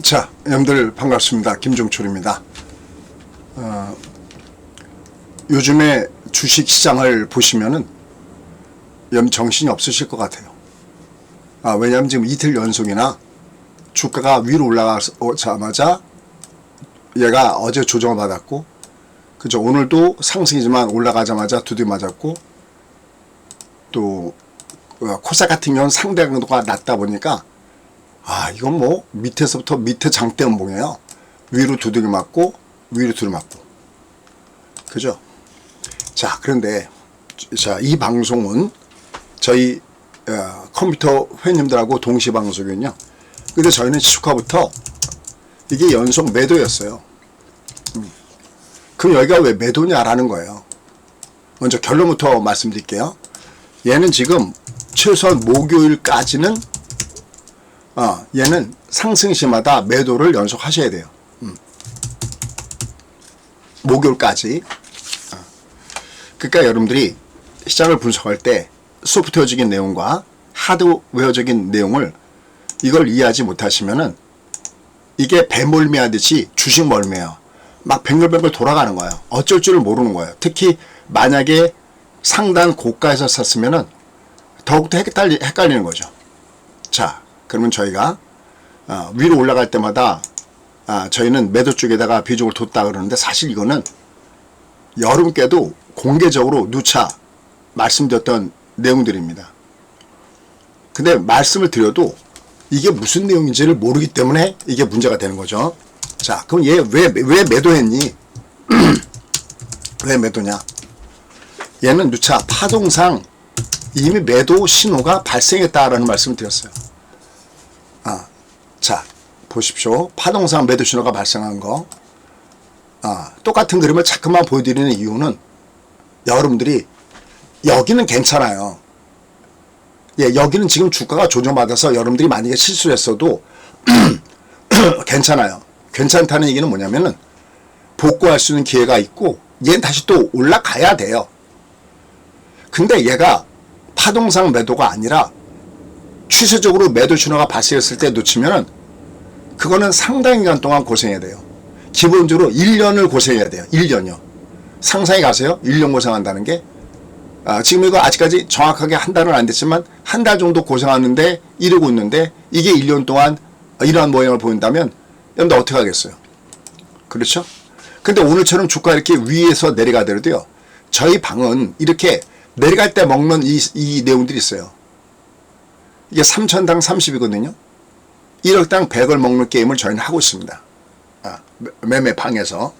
자, 여러분들 반갑습니다. 김종철입니다. 요즘에 주식시장을 보시면은 정신이 없으실 것 같아요. 왜냐하면 지금 이틀 연속이나 주가가 위로 올라가자마자 얘가 어제 조정을 받았고, 그죠? 오늘도 상승이지만 올라가자마자 두드려 맞았고, 또 코스닥 같은 경우는 상대 강도가 낮다 보니까 이건 뭐 밑에서부터 밑에 장대 음봉이에요. 위로 두들겨 맞고 위로 두들겨 맞고, 그죠? 자, 그런데 이 방송은 저희 컴퓨터 회원님들하고 동시 방송이거든요. 근데 저희는 시초카부터 이게 연속 매도였어요. 그럼 여기가 왜 매도냐라는 거예요. 먼저 결론부터 말씀드릴게요. 얘는 지금 최소한 목요일까지는 얘는 상승 시마다 매도를 연속하셔야 돼요. 목요일까지. 그러니까 여러분들이 시장을 분석할 때 소프트웨어적인 내용과 하드웨어적인 내용을 이걸 이해하지 못하시면은 이게 배멀미 하듯이 주식 멀미예요. 막 뱅글뱅글 돌아가는 거예요. 어쩔 줄을 모르는 거예요. 특히 만약에 상단 고가에서 샀으면은 더욱더 헷갈리는 거죠. 자, 그러면 저희가 위로 올라갈 때마다 저희는 매도 쪽에다가 비중을 뒀다 그러는데, 사실 이거는 여러분께도 공개적으로 누차 말씀드렸던 내용들입니다. 근데 말씀을 드려도 이게 무슨 내용인지를 모르기 때문에 이게 문제가 되는 거죠. 자, 그럼 얘 왜 매도했니? 왜 매도냐? 얘는 누차 파동상 이미 매도 신호가 발생했다라는 말씀을 드렸어요. 자, 보십시오. 파동상 매도 신호가 발생한 거. 똑같은 그림을 자꾸만 보여드리는 이유는 여러분들이 여기는 괜찮아요. 예, 여기는 지금 주가가 조정받아서 여러분들이 만약에 실수를 했어도 괜찮아요. 괜찮다는 얘기는 뭐냐면은 복구할 수 있는 기회가 있고 얘는 다시 또 올라가야 돼요. 근데 얘가 파동상 매도가 아니라 추세적으로 매도 신호가 발생했을 때 놓치면은 그거는 상당 기간 동안 고생해야 돼요. 기본적으로 1년을 고생해야 돼요. 1년이요. 상상해 가세요? 1년 고생한다는 게. 지금 이거 아직까지 정확하게 한 달은 안 됐지만 한 달 정도 고생하는데 이러고 있는데, 이게 1년 동안 이러한 모양을 보인다면 여러분들 어떻게 하겠어요? 그렇죠? 근데 오늘처럼 주가 이렇게 위에서 내려가더라도요, 저희 방은 이렇게 내려갈 때 먹는 이 내용들이 있어요. 이게 3천당 30이거든요. 1억당 100을 먹는 게임을 저희는 하고 있습니다. 매매방에서.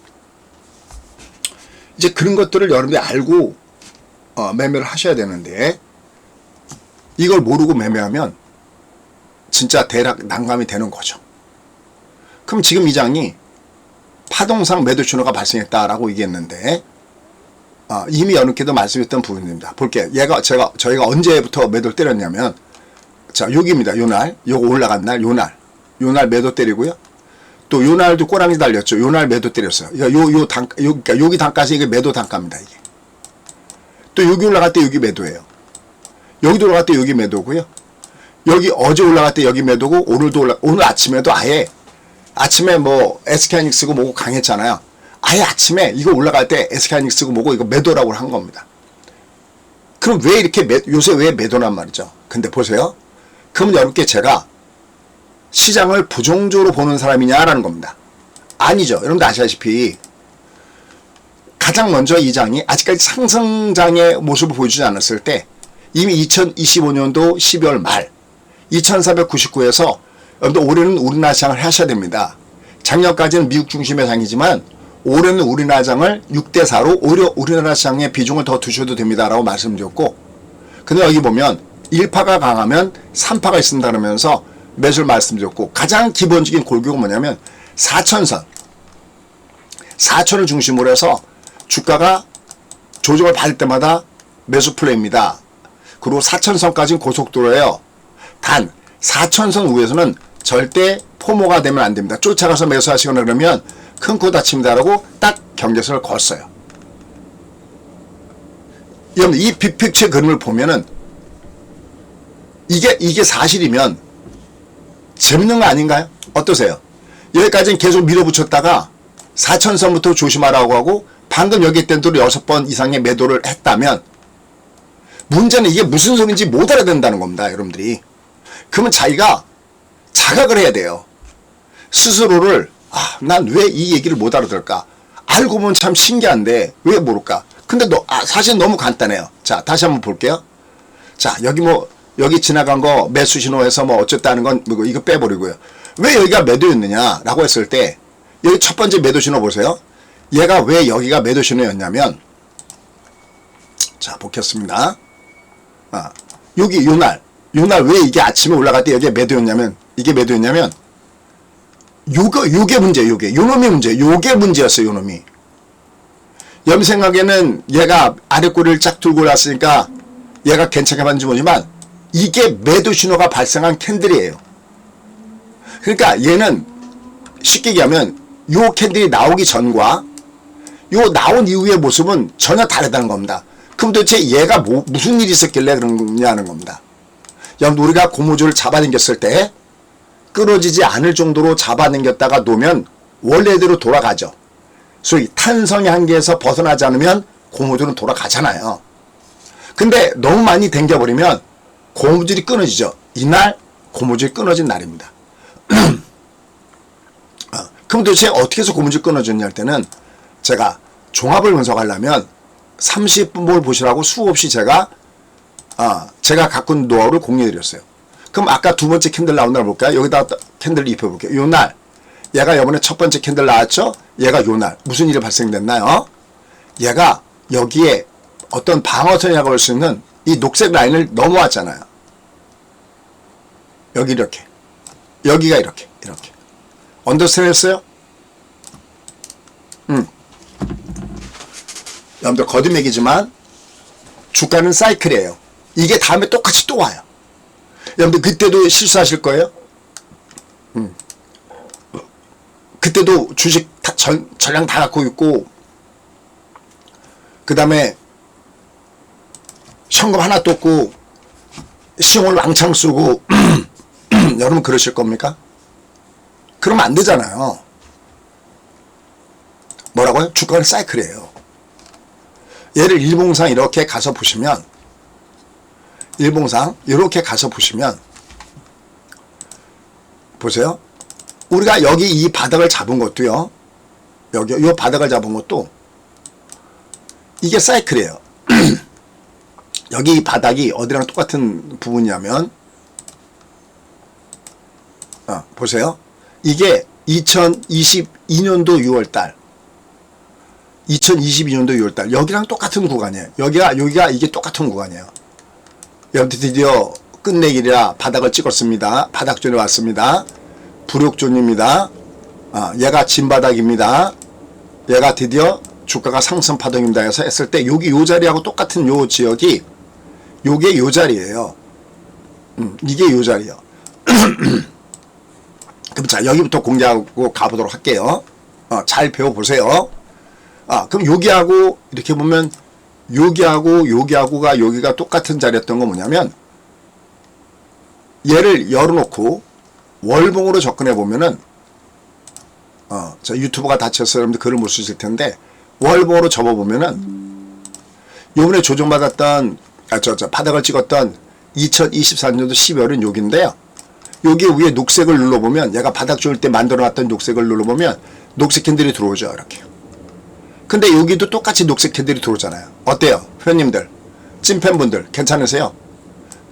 이제 그런 것들을 여러분들이 알고 매매를 하셔야 되는데, 이걸 모르고 매매하면 진짜 대략 난감이 되는 거죠. 그럼 지금 이 장이 파동상 매도 신호가 발생했다라고 얘기했는데, 이미 여러분께도 말씀했던 부분입니다. 볼게요. 저희가 언제부터 매도를 때렸냐면, 자, 여기입니다. 요날, 요거 올라간 날, 요날 매도 때리고요. 또 요날도 꼬랑지 달렸죠. 요날 매도 때렸어요. 그러니까 여기 단가에서 이게 매도 단가입니다. 이게. 또 여기 올라갈 때 여기 매도예요. 여기도 올라갈 때 여기 매도고요. 여기 어제 올라갈 때 여기 매도고, 오늘 아침에도 아침에 뭐 SK하이닉스고 뭐고 강했잖아요. 아예 아침에 이거 올라갈 때 SK하이닉스고 뭐고 이거 매도라고 한 겁니다. 그럼 왜 이렇게 요새 왜 매도란 말이죠? 근데 보세요. 그럼 여러분께 제가 시장을 부정적으로 보는 사람이냐라는 겁니다. 아니죠. 여러분들 아시다시피 가장 먼저 이 장이 아직까지 상승장의 모습을 보여주지 않았을 때, 이미 2025년도 12월 말 2499에서 여러분들 올해는 우리나라 시장을 하셔야 됩니다. 작년까지는 미국 중심의 장이지만 올해는 우리나라 장을 6대4로 오히려 우리나라 시장에 비중을 더 두셔도 됩니다라고 말씀드렸고, 근데 여기 보면 1파가 강하면 3파가 있습니다 그러면서 매수를 말씀드렸고, 가장 기본적인 골격은 뭐냐면 4천선, 4천을 중심으로 해서 주가가 조정을 받을 때마다 매수 플레이입니다. 그리고 4천선까지는 고속도로예요. 단 4천선 위에서는 절대 포모가 되면 안 됩니다. 쫓아가서 매수하시거나 그러면 큰 코 다칩니다라고 딱 경계선을 걸었어요. 여러분, 이 빅픽처 그림을 보면은 이게 사실이면 재밌는 거 아닌가요? 어떠세요? 여기까지는 계속 밀어붙였다가 4천선부터 조심하라고 하고 방금 여기 있던 대로 6번 이상의 매도를 했다면 문제는 이게 무슨 소리인지 못 알아듣는다는 겁니다. 여러분들이. 그러면 자기가 자각을 해야 돼요. 스스로를 난 왜 이 얘기를 못 알아들을까? 알고 보면 참 신기한데 왜 모를까? 근데 사실 너무 간단해요. 자, 다시 한번 볼게요. 자, 여기 지나간 거 매수 신호에서 어쨌다는 건 이거 빼버리고요. 왜 여기가 매도였느냐 라고 했을 때 여기 첫 번째 매도 신호 보세요. 얘가 왜 여기가 매도 신호였냐면, 자, 보겠습니다. 여기 요날 왜 이게 아침에 올라갈 때 여기에 매도였냐면, 이게 매도였냐면 요게 문제예요. 요놈이 문제예요. 요게 문제였어요. 요놈이. 여러분 생각에는 얘가 아랫꼬리를 쫙 들고 올랐으니까 얘가 괜찮게 봤는지 모르지만 이게 매도 신호가 발생한 캔들이에요. 그러니까 얘는 쉽게 얘기하면 요 캔들이 나오기 전과 요 나온 이후의 모습은 전혀 다르다는 겁니다. 그럼 도대체 얘가 무슨 일이 있었길래 그러냐는 겁니다. 여러분 우리가 고무줄을 잡아당겼을 때 끊어지지 않을 정도로 잡아당겼다가 놓으면 원래대로 돌아가죠. 소위 탄성의 한계에서 벗어나지 않으면 고무줄은 돌아가잖아요. 근데 너무 많이 당겨버리면 고무줄이 끊어지죠. 이날 고무줄이 끊어진 날입니다. 그럼 도대체 어떻게 해서 고무줄이 끊어졌냐 할 때는 제가 종합을 분석하려면 30분을 보시라고 수없이 제가 갖고 있는 노하우를 공유해드렸어요. 그럼 아까 두 번째 캔들 나온 날 볼까요? 여기다 캔들을 입혀볼게요. 요 날 얘가 이번에 첫 번째 캔들 나왔죠? 얘가 요 날 무슨 일이 발생됐나요? 얘가 여기에 어떤 방어선이라고 할 수 있는 이 녹색 라인을 넘어왔잖아요. 여기 이렇게, 여기가 이렇게 언더스탠드 했어요? 여러분들 거듭맥이지만 주가는 사이클이에요. 이게 다음에 똑같이 또 와요. 여러분들 그때도 실수하실 거예요. 그때도 주식 전량 다 갖고 있고 그 다음에 현금 하나도 없고 시험을 왕창 쓰고 여러분 그러실 겁니까? 그러면 안 되잖아요. 뭐라고요? 주가는 사이클이에요. 얘를 일봉상 이렇게 가서 보시면 보세요. 우리가 여기 이 바닥을 잡은 것도요. 여기 이 바닥을 잡은 것도 이게 사이클이에요. 여기 이 바닥이 어디랑 똑같은 부분이냐면 보세요. 이게 2022년도 6월달 2022년도 6월달 여기랑 똑같은 구간이에요. 여기가 이게 똑같은 구간이에요. 여러분 드디어 끝내기라 바닥을 찍었습니다. 바닥존에 왔습니다. 불욕존입니다. 얘가 진바닥입니다. 얘가 드디어 주가가 상승 파동입니다 해서 했을 때 여기 요 자리하고 똑같은 요 지역이 요게 요 자리예요. 이게 요 자리요. 그럼 자 여기부터 공개하고 가보도록 할게요. 잘 배워보세요. 그럼 여기하고 이렇게 보면 여기하고가 여기가 똑같은 자리였던 건 뭐냐면 얘를 열어놓고 월봉으로 접근해 보면은 저 유튜브가 닫혀서 여러분들 글을 못 쓰실 텐데 월봉으로 접어 보면은 요번에 조정받았던 바닥을 찍었던 2024년도 12월은 여기인데요. 여기 위에 녹색을 눌러보면 얘가 바닥 좋을 때 만들어놨던 녹색을 눌러보면 녹색 캔들이 들어오죠. 이렇게. 근데 여기도 똑같이 녹색 캔들이 들어오잖아요. 어때요? 회원님들, 찐팬분들 괜찮으세요?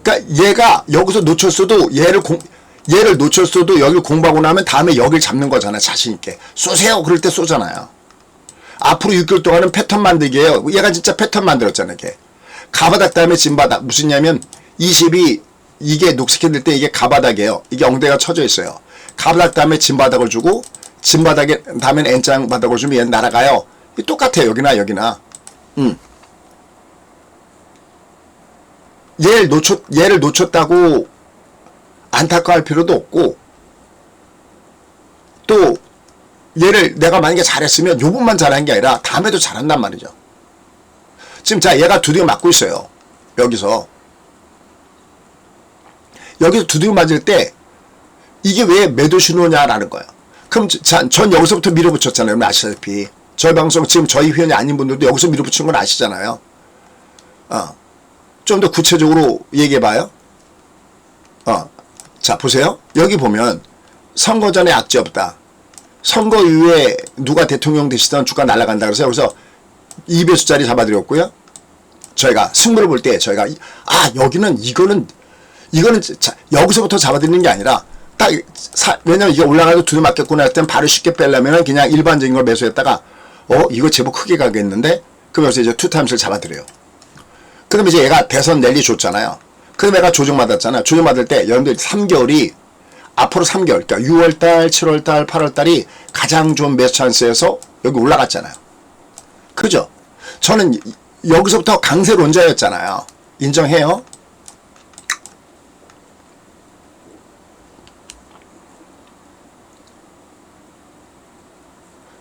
그러니까 얘가 여기서 놓쳤어도 얘를 놓쳤어도 여기를 공부하고 나면 다음에 여기를 잡는 거잖아요. 자신있게. 쏘세요. 그럴 때 쏘잖아요. 앞으로 6개월 동안은 패턴 만들기예요. 얘가 진짜 패턴 만들었잖아요. 이게. 가바닥 다음에 진바닥. 무슨 냐면 20이 이게 녹색 캔들 때 이게 가바닥이에요. 이게 엉덩이가 쳐져 있어요. 가바닥 다음에 진바닥을 주고 진바닥에 다음엔 N장 바닥을 주면 얘는 날아가요. 똑같아요. 여기나. 얘를 놓쳤다고 안타까워할 필요도 없고 또 얘를 내가 만약에 잘했으면 요번만 잘한 게 아니라 다음에도 잘한단 말이죠. 지금 자 얘가 두드려 맞고 있어요. 여기서 두드려 맞을 때 이게 왜 매도 신호냐라는 거예요. 그럼 전 여기서부터 밀어붙였잖아요. 여러분 아시다시피. 저희 방송 지금 저희 회원이 아닌 분들도 여기서 밀어붙인 건 아시잖아요. 좀 더 구체적으로 얘기해봐요. 자, 보세요. 여기 보면 선거 전에 악재 없다. 선거 이후에 누가 대통령 되시던 주가 날아간다. 그래서 여기서 2배수짜리 잡아드렸고요. 저희가 승부를 볼 때 저희가 여기는 이거는 여기서부터 잡아드리는 게 아니라 딱 왜냐면 이게 올라가도 두대 맞겠구나 할 땐 바로 쉽게 빼려면 그냥 일반적인 걸 매수했다가 이거 제법 크게 가겠는데 그러면서 이제 투타임스를 잡아드려요. 그다음에 이제 얘가 대선 랠리 줬잖아요. 그다음에 얘가 조정받았잖아요. 조정받을 때 여러분들 3개월이 앞으로 3개월 그러니까 6월달 7월달 8월달이 가장 좋은 매수 찬스에서 여기 올라갔잖아요. 그죠? 저는 여기서부터 강세론자였잖아요. 인정해요?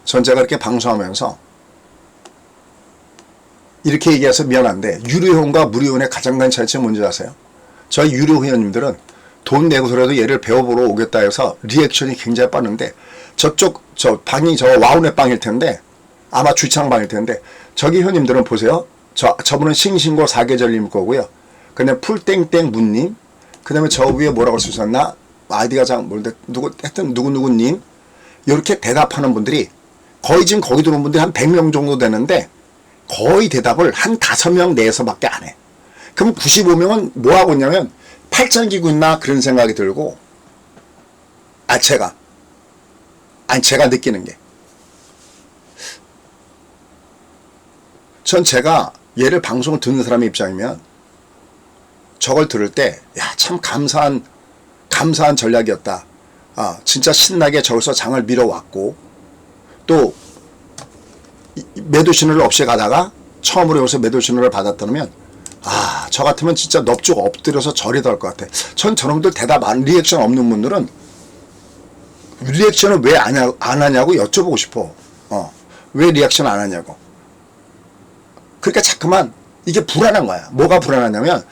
전 제가 이렇게 방송하면서 이렇게 얘기해서 미안한데 유료회원과 무료회원의 가장 큰 차이점이 뭔지 아세요? 저희 유료회원님들은 돈 내고서라도 얘를 배워보러 오겠다 해서 리액션이 굉장히 빠른데 저 방이 와우넷 방일 텐데 아마 주창방일 텐데 저기 회원님들은 보세요. 저분은 싱싱고 사계절님 거고요. 그 다음에 풀땡땡 문님 그 다음에 저 위에 뭐라고 쓰셨나? 아이디가 하여튼 누구님 이렇게 대답하는 분들이 거의 지금 거기 들어온 분들이 한 100명 정도 되는데 거의 대답을 한 5명 내에서밖에 안 해. 그럼 95명은 뭐 하고 있냐면 팔짱 끼고 있나 그런 생각이 들고 제가 느끼는 게 제가 얘를 방송을 듣는 사람의 입장이면 저걸 들을 때 참 감사한 전략이었다. 진짜 신나게 저기서 장을 밀어왔고 또 매도 신호를 없이 가다가 처음으로 여기서 매도 신호를 받았다면 저 같으면 진짜 넙죽 엎드려서 절이 될 것 같아. 전 저놈들 리액션 없는 분들은 리액션을 왜 안 하냐고 여쭤보고 싶어. 왜 리액션 안 하냐고. 그러니까 자꾸만 이게 불안한 거야. 뭐가 불안하냐면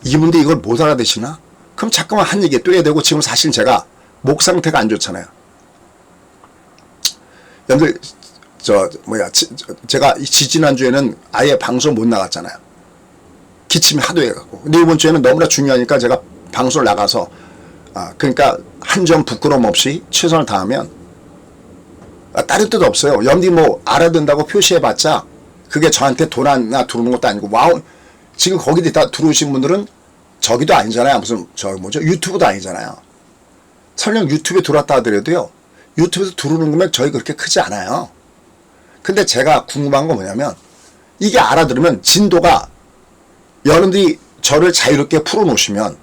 이분들이 이걸 못 알아듣시나? 그럼 자꾸만 한 얘기 또 해야 되고 지금 사실 제가 목 상태가 안 좋잖아요. 여러분들 제가 지지난주에는 아예 방송 못 나갔잖아요. 기침이 하도 해갖고. 근데 이번 주에는 너무나 중요하니까 제가 방송을 나가서 그러니까 한 점 부끄러움 없이 최선을 다하면 다른 뜻 없어요. 여러분들이 뭐 알아듣는다고 표시해봤자 그게 저한테 돈 하나 들어오는 것도 아니고 와우 지금 거기 다 들어오신 분들은 저기도 아니잖아요. 무슨 유튜브도 아니잖아요. 설령 유튜브에 들어왔다 하더라도요. 유튜브에서 들어오는 거면 저희 그렇게 크지 않아요. 근데 제가 궁금한 건 뭐냐면 이게 알아들으면 진도가 여러분들이 저를 자유롭게 풀어놓으시면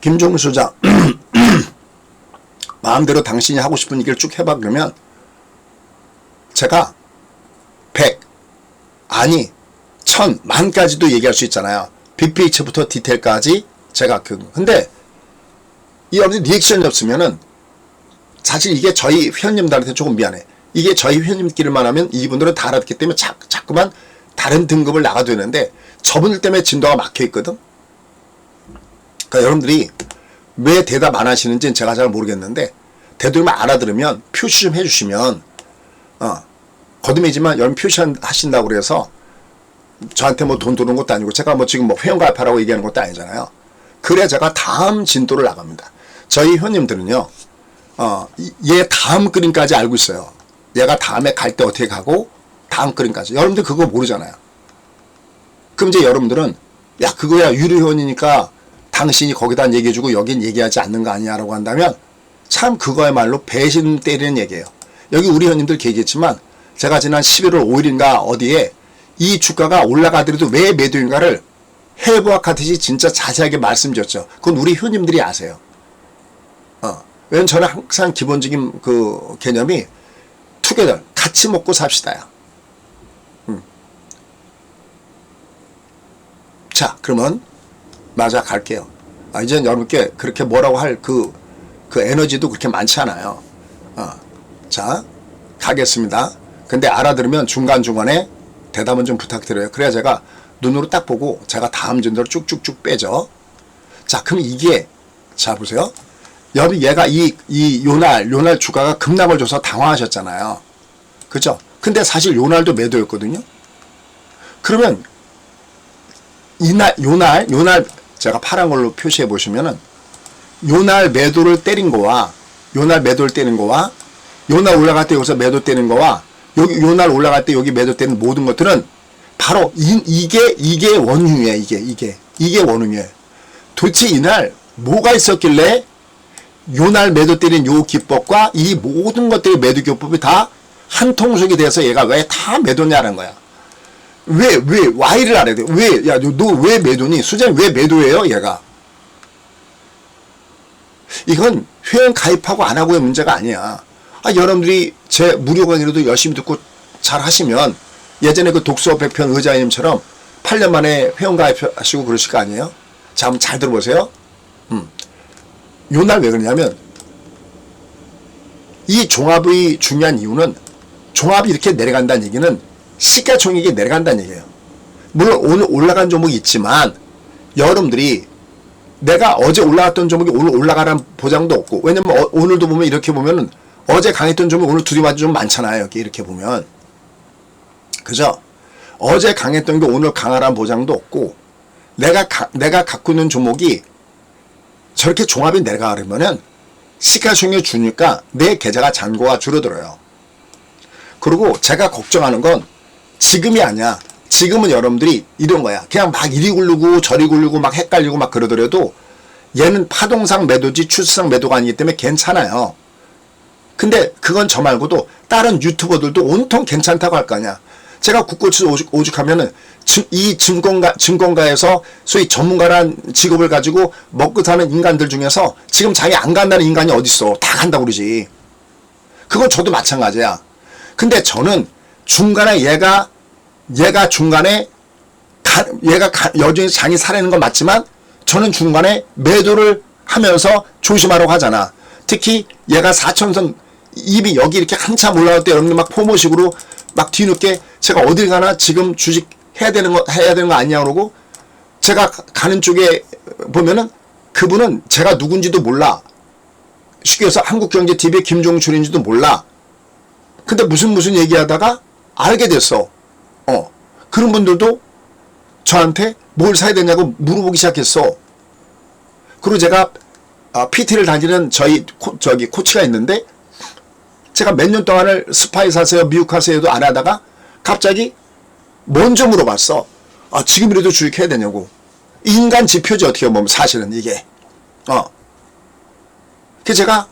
김종민 소장 마음대로 당신이 하고 싶은 얘기를 쭉 해봐 그러면 제가 100 아니 1000 만까지도 얘기할 수 있잖아요. 빅피처부터 디테일까지 제가 근데 이 여러분들 리액션이 없으면은 사실 이게 저희 회원님들한테 조금 미안해. 이게 저희 회원님끼리만 하면 이분들은 다 알았기 때문에 자꾸만 다른 등급을 나가도 되는데 저분들 때문에 진도가 막혀있거든. 그러니까 여러분들이 왜 대답 안 하시는지는 제가 잘 모르겠는데 되도록이면 알아들으면 표시 좀 해주시면 거듭이지만 여러분 표시하신다고 그래서 저한테 뭐 돈 들어오는 것도 아니고 제가 뭐 지금 뭐 회원 가입하라고 얘기하는 것도 아니잖아요. 그래야 제가 다음 진도를 나갑니다. 저희 회원님들은요 얘 다음 그림까지 알고 있어요. 얘가 다음에 갈 때 어떻게 가고 다음 그림까지. 여러분들 그거 모르잖아요. 그럼 이제 여러분들은 그거야 유료회원이니까 당신이 거기다 얘기해주고 여긴 얘기하지 않는 거 아니야 라고 한다면 참 그거야말로 배신 때리는 얘기예요. 여기 우리 회원님들 얘기했지만 제가 지난 11월 5일인가 어디에 이 주가가 올라가더라도 왜 매도인가를 해부학 같이 진짜 자세하게 말씀드렸죠. 그건 우리 회원님들이 아세요. 왜냐면 저는 항상 기본적인 그 개념이 투게더 같이 먹고 삽시다야. 자, 그러면 맞아 갈게요. 이제는 여러분께 그렇게 뭐라고 할 그 에너지도 그렇게 많지 않아요. 자, 가겠습니다. 근데 알아들으면 중간중간에 대답은 좀 부탁드려요. 그래야 제가 눈으로 딱 보고 제가 다음 전대로 쭉쭉쭉 빼죠. 자, 그럼 이게, 자, 보세요. 여기 얘가 요날 주가가 급락을 줘서 당황하셨잖아요. 그죠? 근데 사실 요날도 매도였거든요. 그러면 요날 제가 파란 걸로 표시해 보시면은 요날 매도를 때린 거와 요날 올라갈 때 여기서 매도 때린 거와 여기 요날 올라갈 때 여기 매도 때린 모든 것들은 바로 이게 원흉이에요. 이게 원흉이에요. 도대체 이날 뭐가 있었길래 요날 매도 때린 요 기법과 이 모든 것들의 매도 기법이 다 한 통속이 돼서 얘가 왜 다 매도냐는 거야. 왜 Y를 알아야 돼. 너 왜 매도니? 수장님 왜 매도해요? 얘가. 이건 회원 가입하고 안 하고의 문제가 아니야. 여러분들이 제 무료 강의로도 열심히 듣고 잘 하시면 예전에 그 독서 100편 의자님처럼 8년 만에 회원 가입하시고 그러실 거 아니에요? 자, 한번 잘 들어보세요. 요날 왜 그러냐면 이 종합의 중요한 이유는 종합이 이렇게 내려간다는 얘기는 시가총액이 내려간다는 얘기예요. 물론 오늘 올라간 종목이 있지만 여러분들이 내가 어제 올라갔던 종목이 오늘 올라가라는 보장도 없고, 왜냐면 오늘도 보면 이렇게 보면은 어제 강했던 종목이 오늘 두리맞이 좀 많잖아요. 여기 이렇게 보면. 그죠? 어제 강했던 게 오늘 강하라는 보장도 없고, 내가 갖고 있는 종목이 저렇게 종합이 내려가려면은 시가총액 주니까 내 계좌가 잔고가 줄어들어요. 그리고 제가 걱정하는 건 지금이 아니야. 지금은 여러분들이 이런 거야. 그냥 막 이리 굴르고 저리 굴르고 막 헷갈리고 막 그러더라도 얘는 파동상 매도지 추세상 매도가 아니기 때문에 괜찮아요. 근데 그건 저 말고도 다른 유튜버들도 온통 괜찮다고 할 거 아니야. 제가 국고에서 오죽하면은 이 증권가에서 소위 전문가란 직업을 가지고 먹고 사는 인간들 중에서 지금 장이 안 간다는 인간이 어딨어. 다 간다고 그러지. 그건 저도 마찬가지야. 근데 저는 중간에 얘가 중간에 여전히 장이 살아있는 건 맞지만 저는 중간에 매도를 하면서 조심하라고 하잖아. 특히 얘가 4천선 입이 여기 이렇게 한참 올라갈 때 여러분들 막 포모식으로 막 뒤늦게 제가 어딜 가나 지금 주식 해야 되는 거 아니냐 그러고, 제가 가는 쪽에 보면은 그분은 제가 누군지도 몰라. 쉽게 해서 한국경제TV의 김종출인지도 몰라. 근데 무슨 얘기하다가 알게 됐어. 그런 분들도 저한테 뭘 사야 되냐고 물어보기 시작했어. 그리고 제가 PT를 다니는 저기 코치가 있는데, 제가 몇 년 동안을 스파이 사세요, 미국 하세요도 안 하다가 갑자기 먼저 물어봤어. 지금이라도 주식해야 되냐고. 인간 지표지 어떻게 보면 사실은 이게. 그래서 제가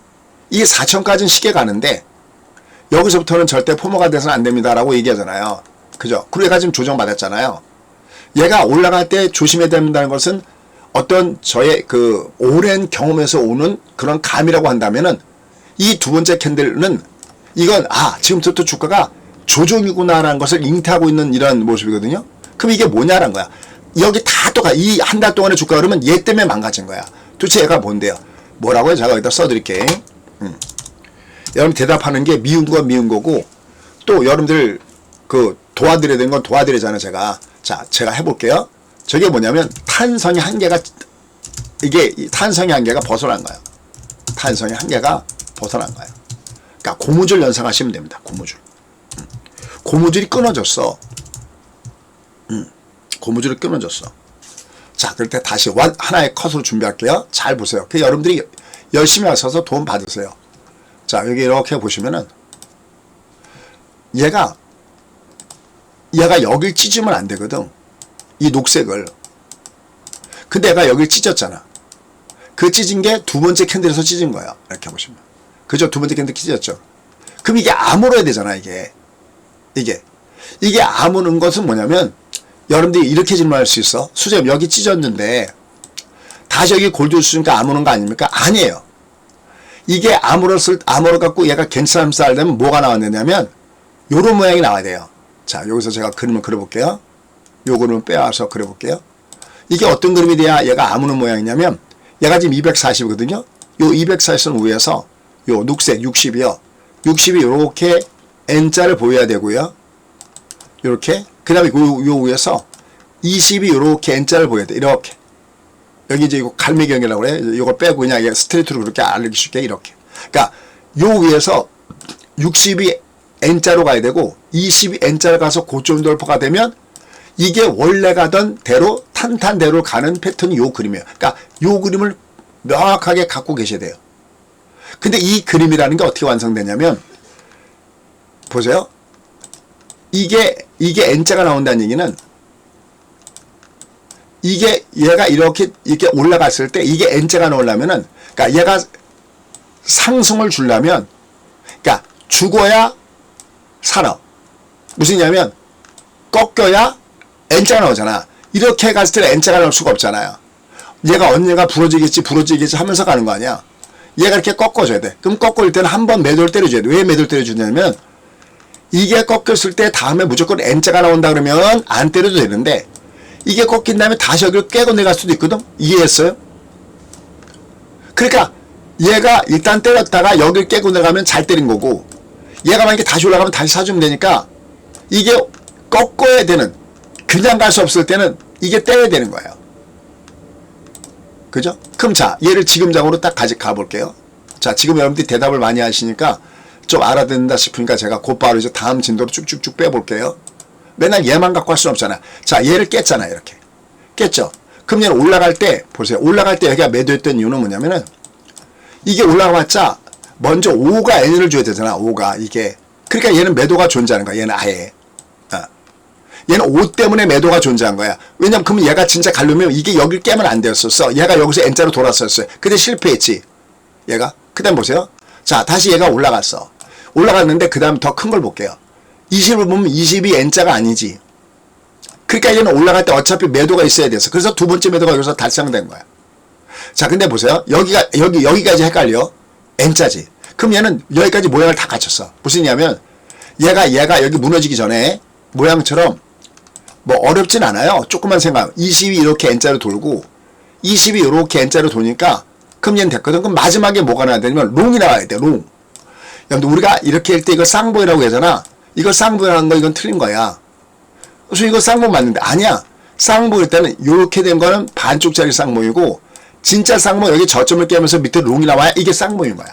이 4천까지는 쉽게 가는데 여기서부터는 절대 포모가 돼서는 안 됩니다라고 얘기하잖아요. 그죠? 그리고 얘가 지금 조정받았잖아요. 얘가 올라갈 때 조심해야 된다는 것은 어떤 저의 그 오랜 경험에서 오는 그런 감이라고 한다면은 이 두 번째 캔들은 이건 지금부터 주가가 조정이구나라는 것을 잉태하고 있는 이런 모습이거든요. 그럼 이게 뭐냐라는 거야. 여기 다 똑같아. 이 한 달 동안의 주가 그러면 얘 때문에 망가진 거야. 도대체 얘가 뭔데요? 뭐라고요? 제가 여기다 써드릴게. 여러분 대답하는 게 미운 건 미운 거고, 또 여러분들 그 도와드려야 되는 건 도와드리잖아요. 제가 해볼게요. 저게 뭐냐면 탄성의 한계가, 이게 탄성의 한계가 벗어난 거예요. 탄성의 한계가 벗어난 거예요. 그러니까 고무줄 연상하시면 됩니다. 고무줄이 끊어졌어. 고무줄이 끊어졌어. 자, 그럴 때 다시 하나의 컷으로 준비할게요. 잘 보세요. 그 여러분들이 열심히 하셔서 도움 받으세요. 자, 여기 이렇게 보시면은 얘가 여길 찢으면 안 되거든. 이 녹색을. 근데 얘가 여길 찢었잖아. 그 찢은 게 두 번째 캔들에서 찢은 거야. 이렇게 보시면. 그죠? 두 번째 캔들 찢었죠. 그럼 이게 아물어야 되잖아, 이게 아무는 것은 뭐냐면, 여러분들이 이렇게 질문할 수 있어. 수재님, 여기 찢었는데 다시 여기 골드 주니까 아무는 거 아닙니까? 아니에요. 이게 아물어갖고 얘가 괜찮음살 되면 뭐가 나왔느냐면 요런 모양이 나와야 돼요. 자, 여기서 제가 그림을 그려볼게요. 요 그림을 빼와서 그려볼게요. 이게 어떤 그림이 돼야 얘가 아무는 모양이냐면, 얘가 지금 240이거든요. 요 240은 위에서 요 녹색 60이요. 60이 요렇게 N자를 보여야 되고요. 요렇게. 그 다음에 요 위에서 20이 이렇게 N자를 보여야 돼. 이렇게. 여기 이제 이거 갈매경이라고 그래. 이거 빼고 그냥 스트레이트로 그렇게 알기 쉽게 이렇게. 그러니까 요 위에서 60이 N자로 가야 되고 20이 N자로 가서 고점 돌파가 되면 이게 원래 가던 대로 탄탄대로 가는 패턴이 요 그림이에요. 그러니까 요 그림을 명확하게 갖고 계셔야 돼요. 근데 이 그림이라는 게 어떻게 완성되냐면 보세요. 이게 N자가 나온다는 얘기는 이게 얘가 이렇게 올라갔을 때 이게 N자가 나오려면은 그러니까 얘가 상승을 주려면 그러니까 죽어야 살아. 무슨 얘기냐면 꺾여야 N자가 나오잖아. 이렇게 갔을 때는 N자가 나올 수가 없잖아요. 얘가 언젠가 부러지겠지 하면서 가는 거 아니야. 얘가 이렇게 꺾어줘야 돼. 그럼 꺾을 때는 한 번 매도를 때려줘야 돼. 왜 매도를 때려주냐면 이게 꺾였을 때 다음에 무조건 N자가 나온다 그러면 안 때려도 되는데 이게 꺾인 다음에 다시 여기를 깨고 내려갈 수도 있거든. 이해했어요? 그러니까 얘가 일단 때렸다가 여기를 깨고 내려가면 잘 때린 거고 얘가 만약에 다시 올라가면 다시 사주면 되니까 이게 꺾어야 되는 그냥 갈 수 없을 때는 이게 때려야 되는 거예요. 그죠? 그럼 자 얘를 지금장으로 딱 가볼게요. 자 지금 여러분들이 대답을 많이 하시니까 좀 알아듣는다 싶으니까 제가 곧바로 이제 다음 진도로 쭉쭉쭉 빼볼게요. 맨날 얘만 갖고 할 수는 없잖아. 자 얘를 깼잖아. 이렇게 깼죠. 그럼 얘는 올라갈 때 보세요. 올라갈 때 여기가 매도했던 이유는 뭐냐면은 이게 올라가봤자 먼저 5가 N을 줘야 되잖아. 5가 이게 그러니까 얘는 매도가 존재하는 거야. 얘는 아예 얘는 5 때문에 매도가 존재한 거야. 왜냐면 그러면 얘가 진짜 가려면 이게 여길 깨면 안 되었었어. 얘가 여기서 N자로 돌았었어요. 근데 실패했지. 얘가. 그 다음 보세요. 자 다시 얘가 올라갔어. 올라갔는데 그 다음 더 큰 걸 볼게요. 20을 보면 20이 N자가 아니지. 그러니까 얘는 올라갈 때 어차피 매도가 있어야 돼서 그래서 두 번째 매도가 여기서 달성된 거야. 자 근데 보세요. 여기까지 헷갈려. N자지. 그럼 얘는 여기까지 모양을 다 갖췄어. 무슨 얘기냐면 얘가 여기 무너지기 전에 모양처럼 뭐 어렵진 않아요. 조금만 생각. 20이 이렇게 N자로 돌고 20이 이렇게 N자로 도니까 그럼 얘는 됐거든. 그럼 마지막에 뭐가 나와야 되냐면 롱이 나와야 돼. 롱. 여러분들 우리가 이렇게 할 때 이거 쌍보이라고 하잖아. 이거 쌍보이라는 거 이건 틀린 거야. 그래서 이거 쌍보 맞는데 아니야. 쌍보일 때는 이렇게 된 거는 반쪽짜리 쌍보이고 진짜 쌍보 여기 저점을 깨면서 밑에 롱이 나와야 이게 쌍보인 거야.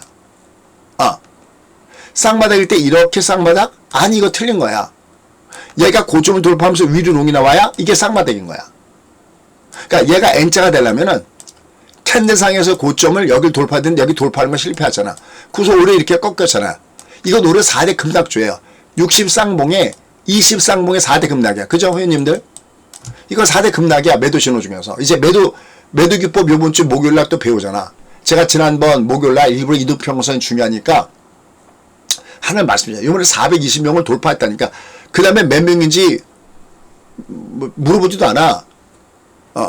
쌍바닥일 때 이렇게 쌍바닥? 아니 이거 틀린 거야. 얘가 고점을 돌파하면서 위로 롱이 나와야 이게 쌍바닥인 거야. 그러니까 얘가 N자가 되려면은 캔들상에서 고점을 여기 돌파하는데 여기 돌파하는 건 실패하잖아. 그래서 올해 이렇게 꺾였잖아. 이건 올해 4대 급락주예요. 60쌍봉에 20쌍봉에 4대 급락이야. 그죠 회원님들? 이건 4대 급락이야. 매도 신호 중에서. 이제 매도 기법 요번 주 목요일날 또 배우잖아. 제가 지난번 목요일날 일부러 이두평선이 중요하니까 하나를 말씀드려요. 이번에 420명을 돌파했다니까. 그 다음에 몇 명인지 물어보지도 않아.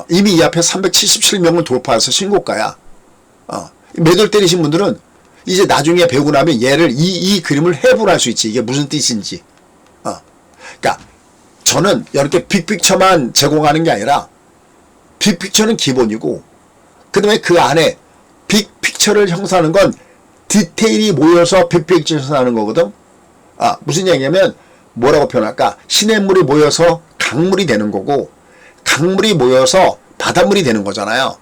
이미 이 앞에 377명을 돌파해서 신고가야. 매도를 때리신 분들은 이제 나중에 배우고 나면 얘를 이 그림을 해부할 수 있지. 이게 무슨 뜻인지. 그러니까 저는 이렇게 빅픽처만 제공하는 게 아니라 빅픽처는 기본이고 그 다음에 그 안에 빅픽처를 형성하는 건 디테일이 모여서 빅픽처를 형성하는 거거든. 무슨 얘기냐면 뭐라고 표현할까? 시냇물이 모여서 강물이 되는 거고 강물이 모여서 바닷물이 되는 거잖아요.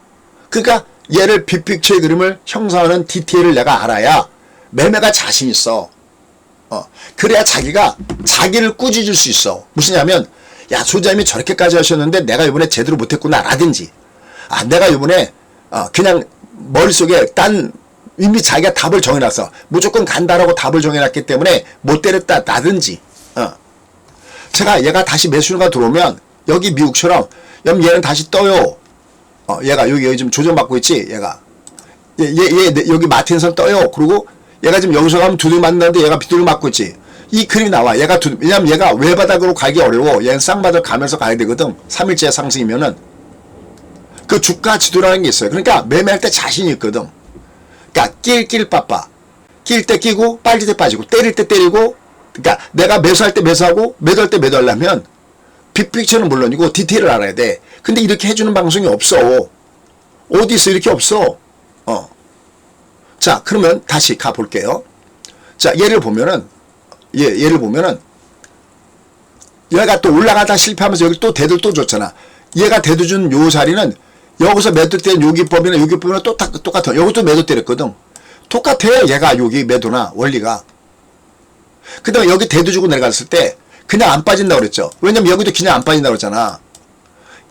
그러니까 얘를 빅픽처의 그림을 형성하는 디테일을 내가 알아야 매매가 자신 있어. 그래야 자기를 꾸짖을 수 있어. 무슨냐면 야 소장님이 저렇게까지 하셨는데 내가 이번에 제대로 못했구나 라든지 내가 이번에 그냥 머릿속에 이미 자기가 답을 정해놨어. 무조건 간다라고 답을 정해놨기 때문에 못 때렸다 라든지 제가 얘가 다시 매수가 들어오면 여기 미국처럼 얘는 다시 떠요. 얘가 여기 지금 조정받고 있지. 얘가 얘 여기 마틴선 떠요. 그리고 얘가 지금 여기서 가면 두들 맞는데 얘가 비둘 맞고 있지. 이 그림이 나와. 왜냐면 얘가 외바닥으로 가기 어려워. 얘는 쌍바닥 가면서 가야 되거든. 3일째 상승이면은 그 주가 지도라는 게 있어요. 그러니까 매매할 때 자신이 있거든. 그러니까 낄 빠빠. 낄 때 끼고 빠질 때 빠지고 때릴 때 때리고. 그러니까 내가 매수할 때 매수하고 매도할 때 매도하려면 빅픽처는 물론이고 디테일을 알아야 돼. 근데 이렇게 해주는 방송이 없어. 어디 있어? 이렇게 없어. 자 그러면 다시 가볼게요. 자 예를 보면은 얘가 또 올라가다 실패하면서 여기 또 대들 또 줬잖아. 얘가 대도 준 요 자리는 여기서 매도 때린 요기법이나 요기법이나 또 똑같아. 여기도 매도 때렸거든. 똑같아. 얘가 여기 매도나 원리가. 그 다음에 여기 대도 주고 내려갔을 때 그냥 안 빠진다고 그랬죠. 왜냐면 여기도 그냥 안 빠진다고 그랬잖아.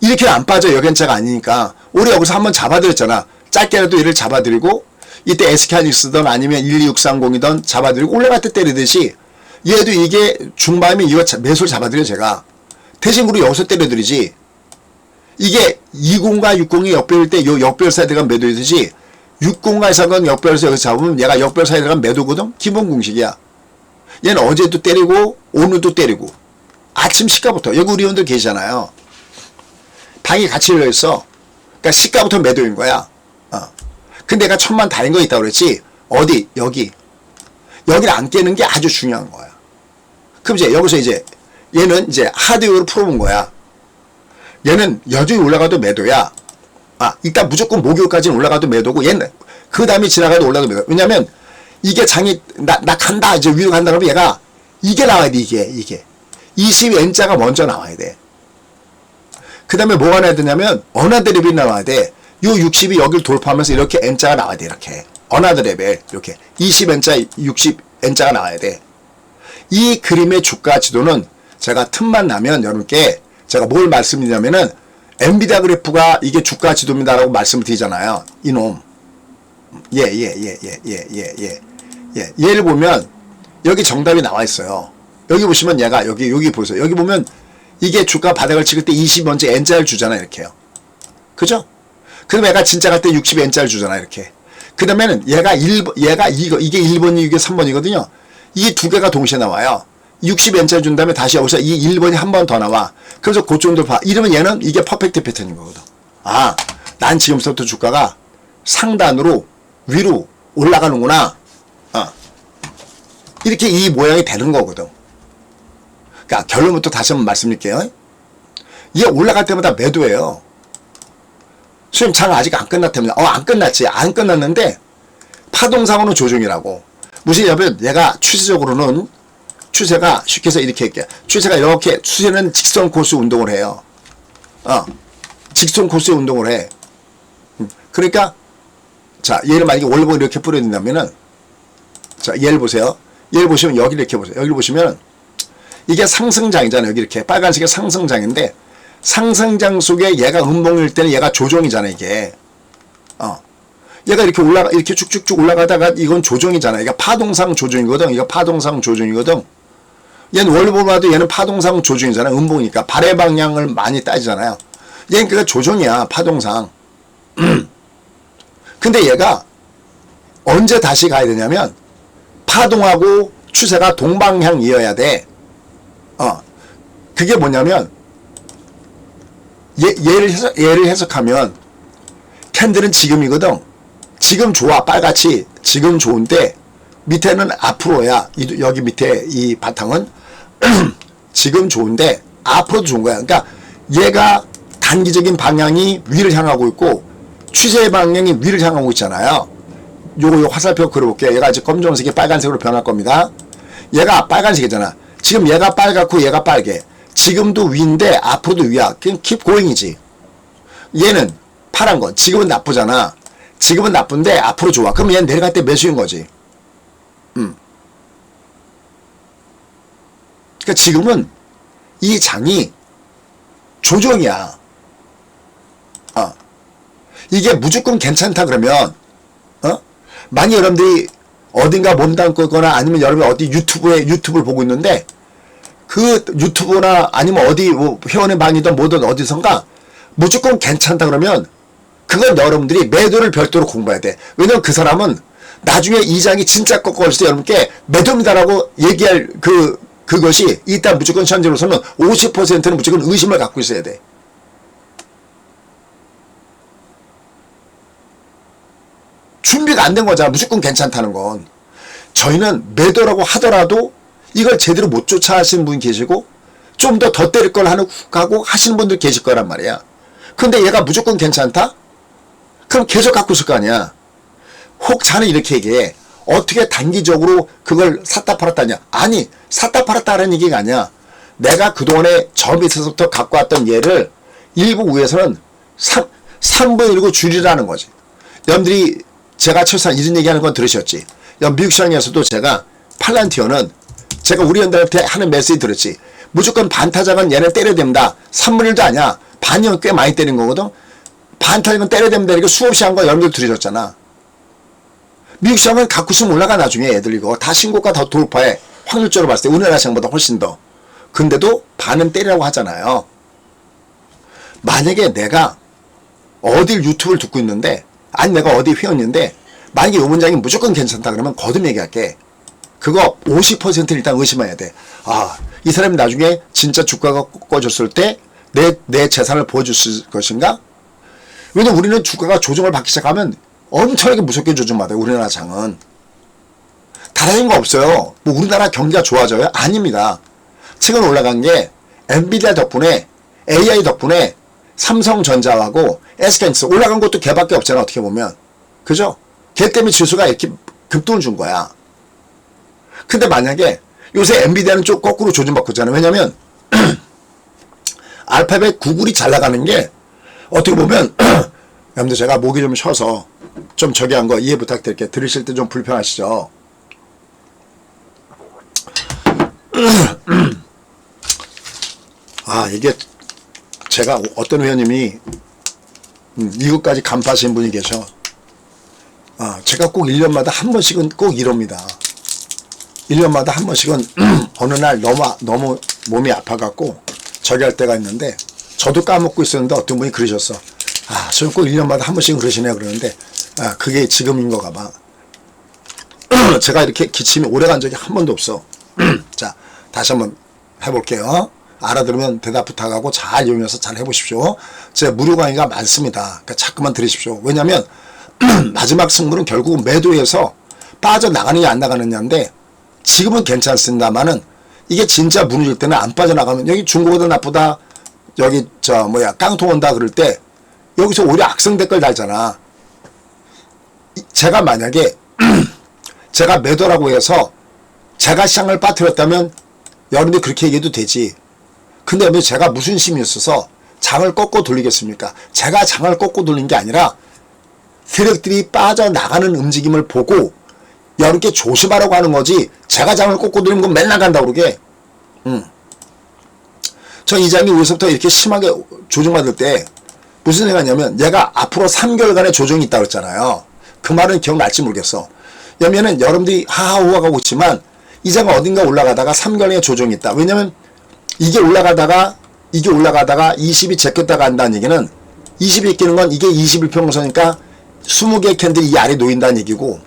이렇게 안 빠져. 여견자가 아니니까. 우리 여기서 한번 잡아드렸잖아. 짧게라도 얘를 잡아드리고 이때 SK하이닉스든 아니면 12630이든 잡아드리고 올라갈 때 때리듯이 얘도 이게 중반이면 이거 매수를 잡아드려 제가. 대신 우리 여기서 때려드리지. 이게 20과 60이 역별일 때 요 역별 사이에 들어간 매도이듯이 60과 이상은 역별에서 여기서 잡으면 얘가 역별 사이에 들어간 매도거든. 기본 공식이야. 얘는 어제도 때리고 오늘도 때리고 아침 시가부터 여기 우리 회원들 계시잖아요. 방이 같이 열려있어. 그러니까 시가부터 매도인 거야. 근데 내가 천만 다른 거 있다고 그랬지. 어디? 여기. 여기를 안 깨는 게 아주 중요한 거야. 그럼 이제 여기서 이제 얘는 이제 하드웨어로 풀어본 거야. 얘는 여전히 올라가도 매도야. 일단 무조건 목요일까지는 올라가도 매도고 얘는 그 다음에 지나가도 올라가도 매도. 왜냐면 이게 장이 나 간다 이제 위로 간다 그러면 얘가 이게 나와야 돼. 이게 20N자가 먼저 나와야 돼. 그 다음에 뭐가 나야 되냐면 어나더 레벨이 나와야 돼. 요 60이 여기를 돌파하면서 이렇게 N자가 나와야 돼. 이렇게 어나더 레벨 이렇게 20N자 60N자가 나와야 돼. 이 그림의 주가 지도는 제가 틈만 나면 여러분께 제가 뭘 말씀드리냐면은 엔비디아 그래프가 이게 주가 지도입니다라고 말씀을 드리잖아요. 이놈. 얘를 보면 여기 정답이 나와 있어요. 여기 보시면 얘가 여기 보세요. 여기 보면 이게 주가 바닥을 찍을 때 20번째 N자를 주잖아. 이렇게요. 그죠? 그럼 얘가 진짜 갈 때 60N자를 주잖아. 이렇게. 그 다음에는 얘가 이게 1번이 이게 3번이거든요. 이 두 개가 동시에 나와요. 60N자 준 다음에 다시 여기서 이 1번이 한 번 더 나와. 그래서 고점 돌파. 이러면 얘는 이게 퍼펙트 패턴인 거거든. 난 지금부터 주가가 상단으로 위로 올라가는구나. 이렇게 이 모양이 되는 거거든. 그러니까 결론부터 다시 한번 말씀드릴게요. 얘 올라갈 때마다 매도예요. 수님 장 아직 안 끝났다면 안 끝났지. 안 끝났는데 파동상으로는 조정이라고. 무엇이냐면 얘가 추세적으로는 추세가 쉽게 해서 이렇게 할게요. 추세가 이렇게 추세는 직선 코스 운동을 해요. 직선 코스 운동을 해. 그러니까 자 얘를 만약에 원래보고 이렇게 뿌려진다면은 자 얘를 보세요. 얘를 보시면 여기를 이렇게 보세요. 여기를 보시면 이게 상승장이잖아요. 여기 이렇게 빨간색이 상승장인데 상승장 속에 얘가 음봉일 때는 얘가 조정이잖아. 이게 얘가 이렇게 이렇게 쭉쭉쭉 올라가다가 이건 조정이잖아. 이게 파동상 조정이거든. 이거 파동상 조정이거든. 얘는 원래 봐도 얘는 파동상 조정이잖아. 음봉이니까 발의 방향을 많이 따지잖아요. 얘는 그러니까 조정이야. 파동상. 근데 얘가 언제 다시 가야 되냐면 파동하고 추세가 동방향이어야 돼. 그게 뭐냐면 얘를 해석하면 캔들은 지금이거든. 지금 좋아. 빨갛지. 지금 좋은데 밑에는 앞으로야. 여기 밑에 이 바탕은 지금 좋은데 앞으로도 좋은 거야. 그러니까 얘가 단기적인 방향이 위를 향하고 있고 추세의 방향이 위를 향하고 있잖아요. 요거 화살표 그려볼게요. 얘가 이제 검정색이 빨간색으로 변할 겁니다. 얘가 빨간색이잖아. 지금 얘가 빨갛고 얘가 빨개. 지금도 위인데 앞으로도 위야. 그냥 keep going이지. 얘는 파란 거. 지금은 나쁘잖아. 지금은 나쁜데 앞으로 좋아. 그럼 얘는 내려갈 때 매수인 거지. 그러니까 지금은 이 장이 조정이야. 이게 무조건 괜찮다 그러면 만약 여러분들이 어딘가 몸담거나 아니면 여러분이 어디 유튜브를 보고 있는데 그 유튜브나 아니면 어디 뭐 회원의 방이든 뭐든 어디선가 무조건 괜찮다 그러면 그건 여러분들이 매도를 별도로 공부해야 돼. 왜냐면 그 사람은 나중에 이 장이 진짜 꺾어올 때 여러분께 매도입니다라고 얘기할 그것이 일단 무조건 현재로서는 50%는 무조건 의심을 갖고 있어야 돼. 준비가 안 된 거잖아. 무조건 괜찮다는 건. 저희는 매도라고 하더라도 이걸 제대로 못 쫓아 하시는 분 계시고 좀 더 때릴 걸 하고 하시는 분들 계실 거란 말이야. 근데 얘가 무조건 괜찮다? 그럼 계속 갖고 있을 거 아니야. 혹 자는 이렇게 얘기해. 어떻게 단기적으로 그걸 샀다 팔았다냐. 아니 샀다 팔았다라는 얘기가 아니야. 내가 그동안에 저 밑에서부터 갖고 왔던 얘를 일부 위에서는 3분의 1고 줄이라는 거지. 여러분들이 제가 최소한 이런 얘기하는 건 들으셨지. 미국 시장에서도 제가 팔란티어는 제가 우리 연들한테 하는 메시지 들었지. 무조건 반타작은 얘네 때려야 됩니다. 3분의 1도 아니야. 반이면 꽤 많이 때린 거거든. 반타작은 때려야 됩니다. 이거 수없이 한 거 여러분들 들으셨잖아. 미국 시장은 갖고 있으면 올라가. 나중에 애들 이거 다 신고가 더 돌파해. 확률적으로 봤을 때 우리나라 시장보다 훨씬 더. 근데도 반은 때리라고 하잖아요. 만약에 내가 어딜 유튜브를 듣고 있는데, 아니 내가 어디 회원인데, 만약에 요 문장이 무조건 괜찮다 그러면 거듭 얘기할게. 그거 50% 일단 의심해야 돼. 아, 이 사람이 나중에 진짜 주가가 꺾어졌을 때 내 재산을 보여줄 것인가? 왜냐면 우리는 주가가 조정을 받기 시작하면 엄청나게 무섭게 조정받아요. 우리나라 장은. 달라진 거 없어요. 뭐 우리나라 경기가 좋아져요? 아닙니다. 최근 올라간 게 엔비디아 덕분에, AI 덕분에 삼성전자하고 SK하이닉스 올라간 것도 걔밖에 없잖아. 어떻게 보면. 그죠? 걔 때문에 지수가 이렇게 급등을 준 거야. 근데 만약에 요새 엔비디아는 좀 거꾸로 조정받고 있잖아요. 왜냐면 알파벳 구글이 잘 나가는 게 어떻게 보면 여러분들 제가 목이 좀 쉬어서 좀 저기 한 거 이해 부탁드릴게요. 들으실 때 좀 불편하시죠? 아, 이게 제가 어떤 회원님이 이것까지 간파하신 분이 계셔. 아, 제가 꼭 1년마다 한 번씩은 꼭 이럽니다. 1년마다 한 번씩은 어느 날 너무 몸이 아파갖고 저기 할 때가 있는데, 저도 까먹고 있었는데 어떤 분이 그러셨어. 아, 저는 꼭 1년마다 한 번씩은 그러시네. 그러는데, 아, 그게 지금인 거가 봐. 제가 이렇게 기침이 오래 간 적이 한 번도 없어. 자, 다시 한번 해볼게요. 알아들으면 대답 부탁하고 잘 이용해서 잘 해보십시오. 제 무료 강의가 많습니다. 그러니까 자꾸만 들으십시오. 왜냐면 마지막 승부는 결국은 매도해서 빠져나가느냐 안 나가느냐인데, 지금은 괜찮습니다만은 이게 진짜 무너질 때는 안 빠져나가면, 여기 중국보다 나쁘다, 여기 깡통 온다 그럴 때 여기서 오히려 악성 댓글 달잖아. 제가 만약에 제가 매도라고 해서 제가 시장을 빠뜨렸다면 여러분들이 그렇게 얘기해도 되지. 근데 왜 제가 무슨 힘이 있어서 장을 꺾고 돌리겠습니까? 제가 장을 꺾고 돌린 게 아니라 세력들이 빠져나가는 움직임을 보고 여러분께 조심하라고 하는 거지, 제가 장을 꺾고 돌리면 건 맨날 간다고 그러게. 전 이 장이 여기서부터 이렇게 심하게 조정받을 때 무슨 생각이냐면, 얘가 앞으로 3개월간의 조정이 있다고 했잖아요. 그 말은 기억날지 모르겠어. 왜냐면 여러분들이 하하호하고 있지만 이 장은 어딘가 올라가다가 3개월의 조정이 있다. 왜냐면 이게 올라가다가 20이 제꼈다가 한다는 얘기는, 20이 끼는 건 이게 21평선이니까 20개의 캔들이 이 아래에 놓인다는 얘기고,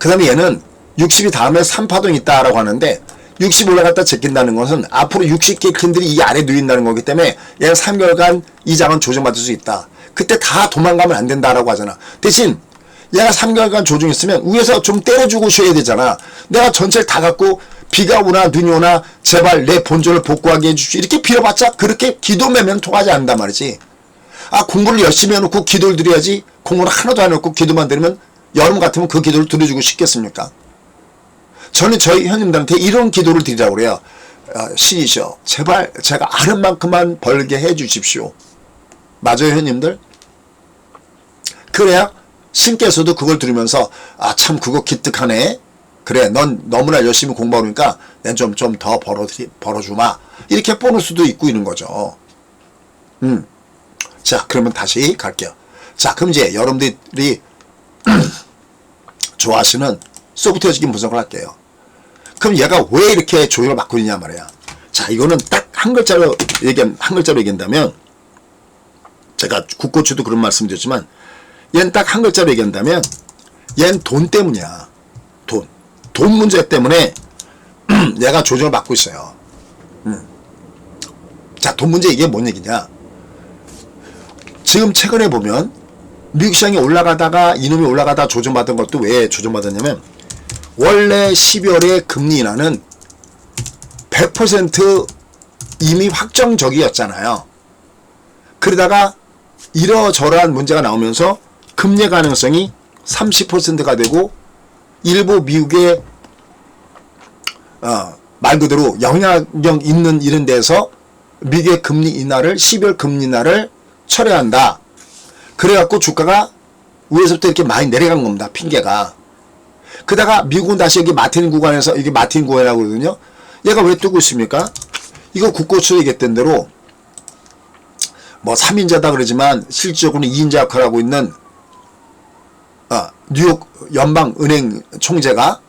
그 다음에 얘는 60이 다음에 3파동이 있다라고 하는데, 60 올라갔다 제낀다는 것은 앞으로 60개 캔들이 이 아래에 놓인다는 거기 때문에 얘는 3개월간 이 장은 조정받을 수 있다. 그때 다 도망가면 안 된다라고 하잖아. 대신 얘가 3개월간 조정했으면 위에서 좀 때려주고 쉬어야 되잖아. 내가 전체를 다 갖고 비가 오나 눈이 오나 제발 내 본전을 복구하게 해주십시오, 이렇게 빌어봤자 그렇게 기도매면 통하지 않는단 말이지. 아, 공부를 열심히 해놓고 기도를 드려야지, 공부를 하나도 안 해놓고 기도만 드리면 여러분 같으면 그 기도를 드려주고 싶겠습니까? 저는 저희 현님들한테 이런 기도를 드리라고 그래요. 신이시여, 제발 제가 아는 만큼만 벌게 해주십시오. 맞아요, 현님들? 그래야 신께서도 그걸 들으면서, 아, 참 그거 기특하네. 그래, 넌 너무나 열심히 공부하니까 난 좀 더 벌어주마. 이렇게 보낼 수도 있고 이런 거죠. 자, 그러면 다시 갈게요. 자, 그럼 이제 여러분들이 좋아하시는 소프트웨어 적인 분석을 할게요. 그럼 얘가 왜 이렇게 조정을 받고 있냐 말이야. 자, 이거는 딱 한 글자로 얘기한다면, 제가 국고추도 그런 말씀 드렸지만, 얘는 딱 한 글자로 얘기한다면, 얘는 돈 때문이야. 돈 문제 때문에 얘가 조정을 받고 있어요. 자, 돈 문제, 이게 뭔 얘기냐. 지금 최근에 보면 미국 시장이 올라가다가 이놈이 올라가다 조정받은 것도 왜 조정받았냐면, 원래 12월에 금리 인하는 100% 이미 확정적이었잖아요. 그러다가 이러저러한 문제가 나오면서 금리 가능성이 30%가 되고, 일부 미국의 말 그대로 영향력 있는 이런 데서 미국의 금리 인하를 12월 금리 인하를 철회한다. 그래갖고 주가가 위에서부터 이렇게 많이 내려간 겁니다. 핑계가. 그다가 미국은 다시 여기 마틴 구간에서, 이게 마틴 구간이라고 그러거든요. 얘가 왜 뜨고 있습니까? 이거 국고수 얘기했던 대로 뭐 3인자다 그러지만 실질적으로는 2인자 역할을 하고 있는 뉴욕 연방은행 총재가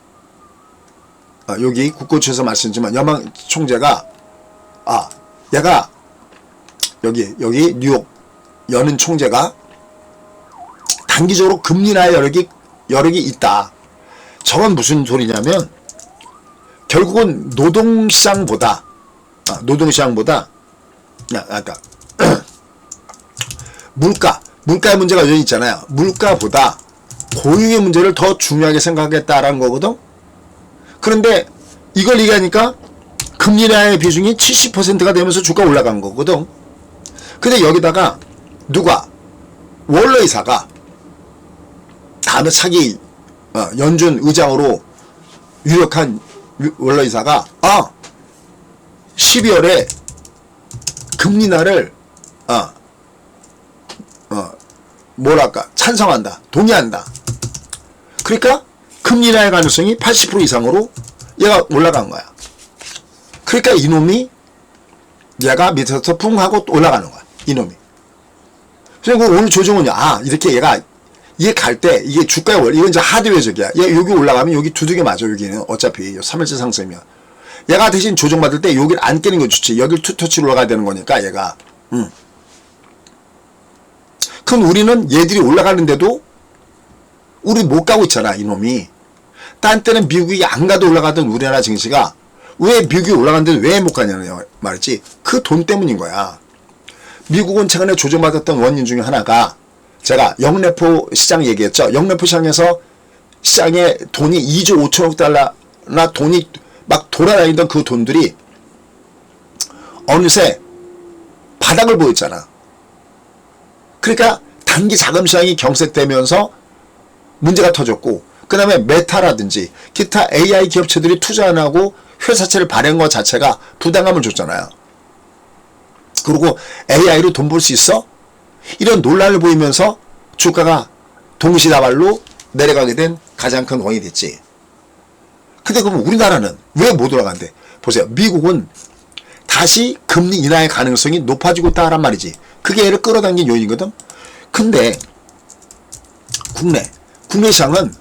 여기 국고처에서 말씀드리지만 연방 총재가 얘가 여기 뉴욕 연은 총재가 단기적으로 금리 인하의 여력이 있다. 저건 무슨 소리냐면 결국은 노동시장보다 물가의 문제가 여전히 있잖아요. 물가보다 고용의 문제를 더 중요하게 생각하겠다라는 거거든. 그런데 이걸 얘기하니까 금리 인하의 비중이 70%가 되면서 주가 올라간 거거든. 근데 여기다가 누가 월러 이사가 다음에 차기 연준 의장으로 유력한 월러 이사가 12월에 금리 인하를 찬성한다, 동의한다. 그러니까 금리 인하의 가능성이 80% 이상으로 얘가 올라간 거야. 그러니까 이놈이 얘가 밑에서 붕 하고 올라가는 거야. 이놈이. 그래서 오늘 조정은요. 이렇게 얘가 이게 갈 때 이게 주가의 이건 이제 하드웨어적이야. 얘 여기 올라가면 여기 두둑이 맞아. 여기는 어차피 3일째 상승이면. 얘가 대신 조정받을 때 여길 안 깨는 게 좋지. 여길 투터치로 올라가야 되는 거니까 얘가. 그럼 우리는 얘들이 올라가는데도 우리 못 가고 있잖아. 이놈이. 딴 때는 미국이 안 가도 올라가던 우리나라 증시가 왜 미국이 올라갔는데 왜 못 가냐는 말이지. 그 돈 때문인 거야. 미국은 최근에 조정받았던 원인 중에 하나가 제가 영래포 시장 얘기했죠. 영래포 시장에서 시장에 돈이 2조 5천억 달러나 돈이 막 돌아다니던 그 돈들이 어느새 바닥을 보였잖아. 그러니까 단기 자금 시장이 경색되면서 문제가 터졌고, 그 다음에 메타라든지 기타 AI 기업체들이 투자 안 하고 회사채를 발행한 것 자체가 부담감을 줬잖아요. 그리고 AI로 돈 벌 수 있어? 이런 논란을 보이면서 주가가 동시다발로 내려가게 된 가장 큰 원인이 됐지. 근데 그럼 우리나라는 왜 못 올라간대? 보세요. 미국은 다시 금리 인하의 가능성이 높아지고 있다란 말이지. 그게 얘를 끌어당긴 요인이거든. 근데 국내 시장은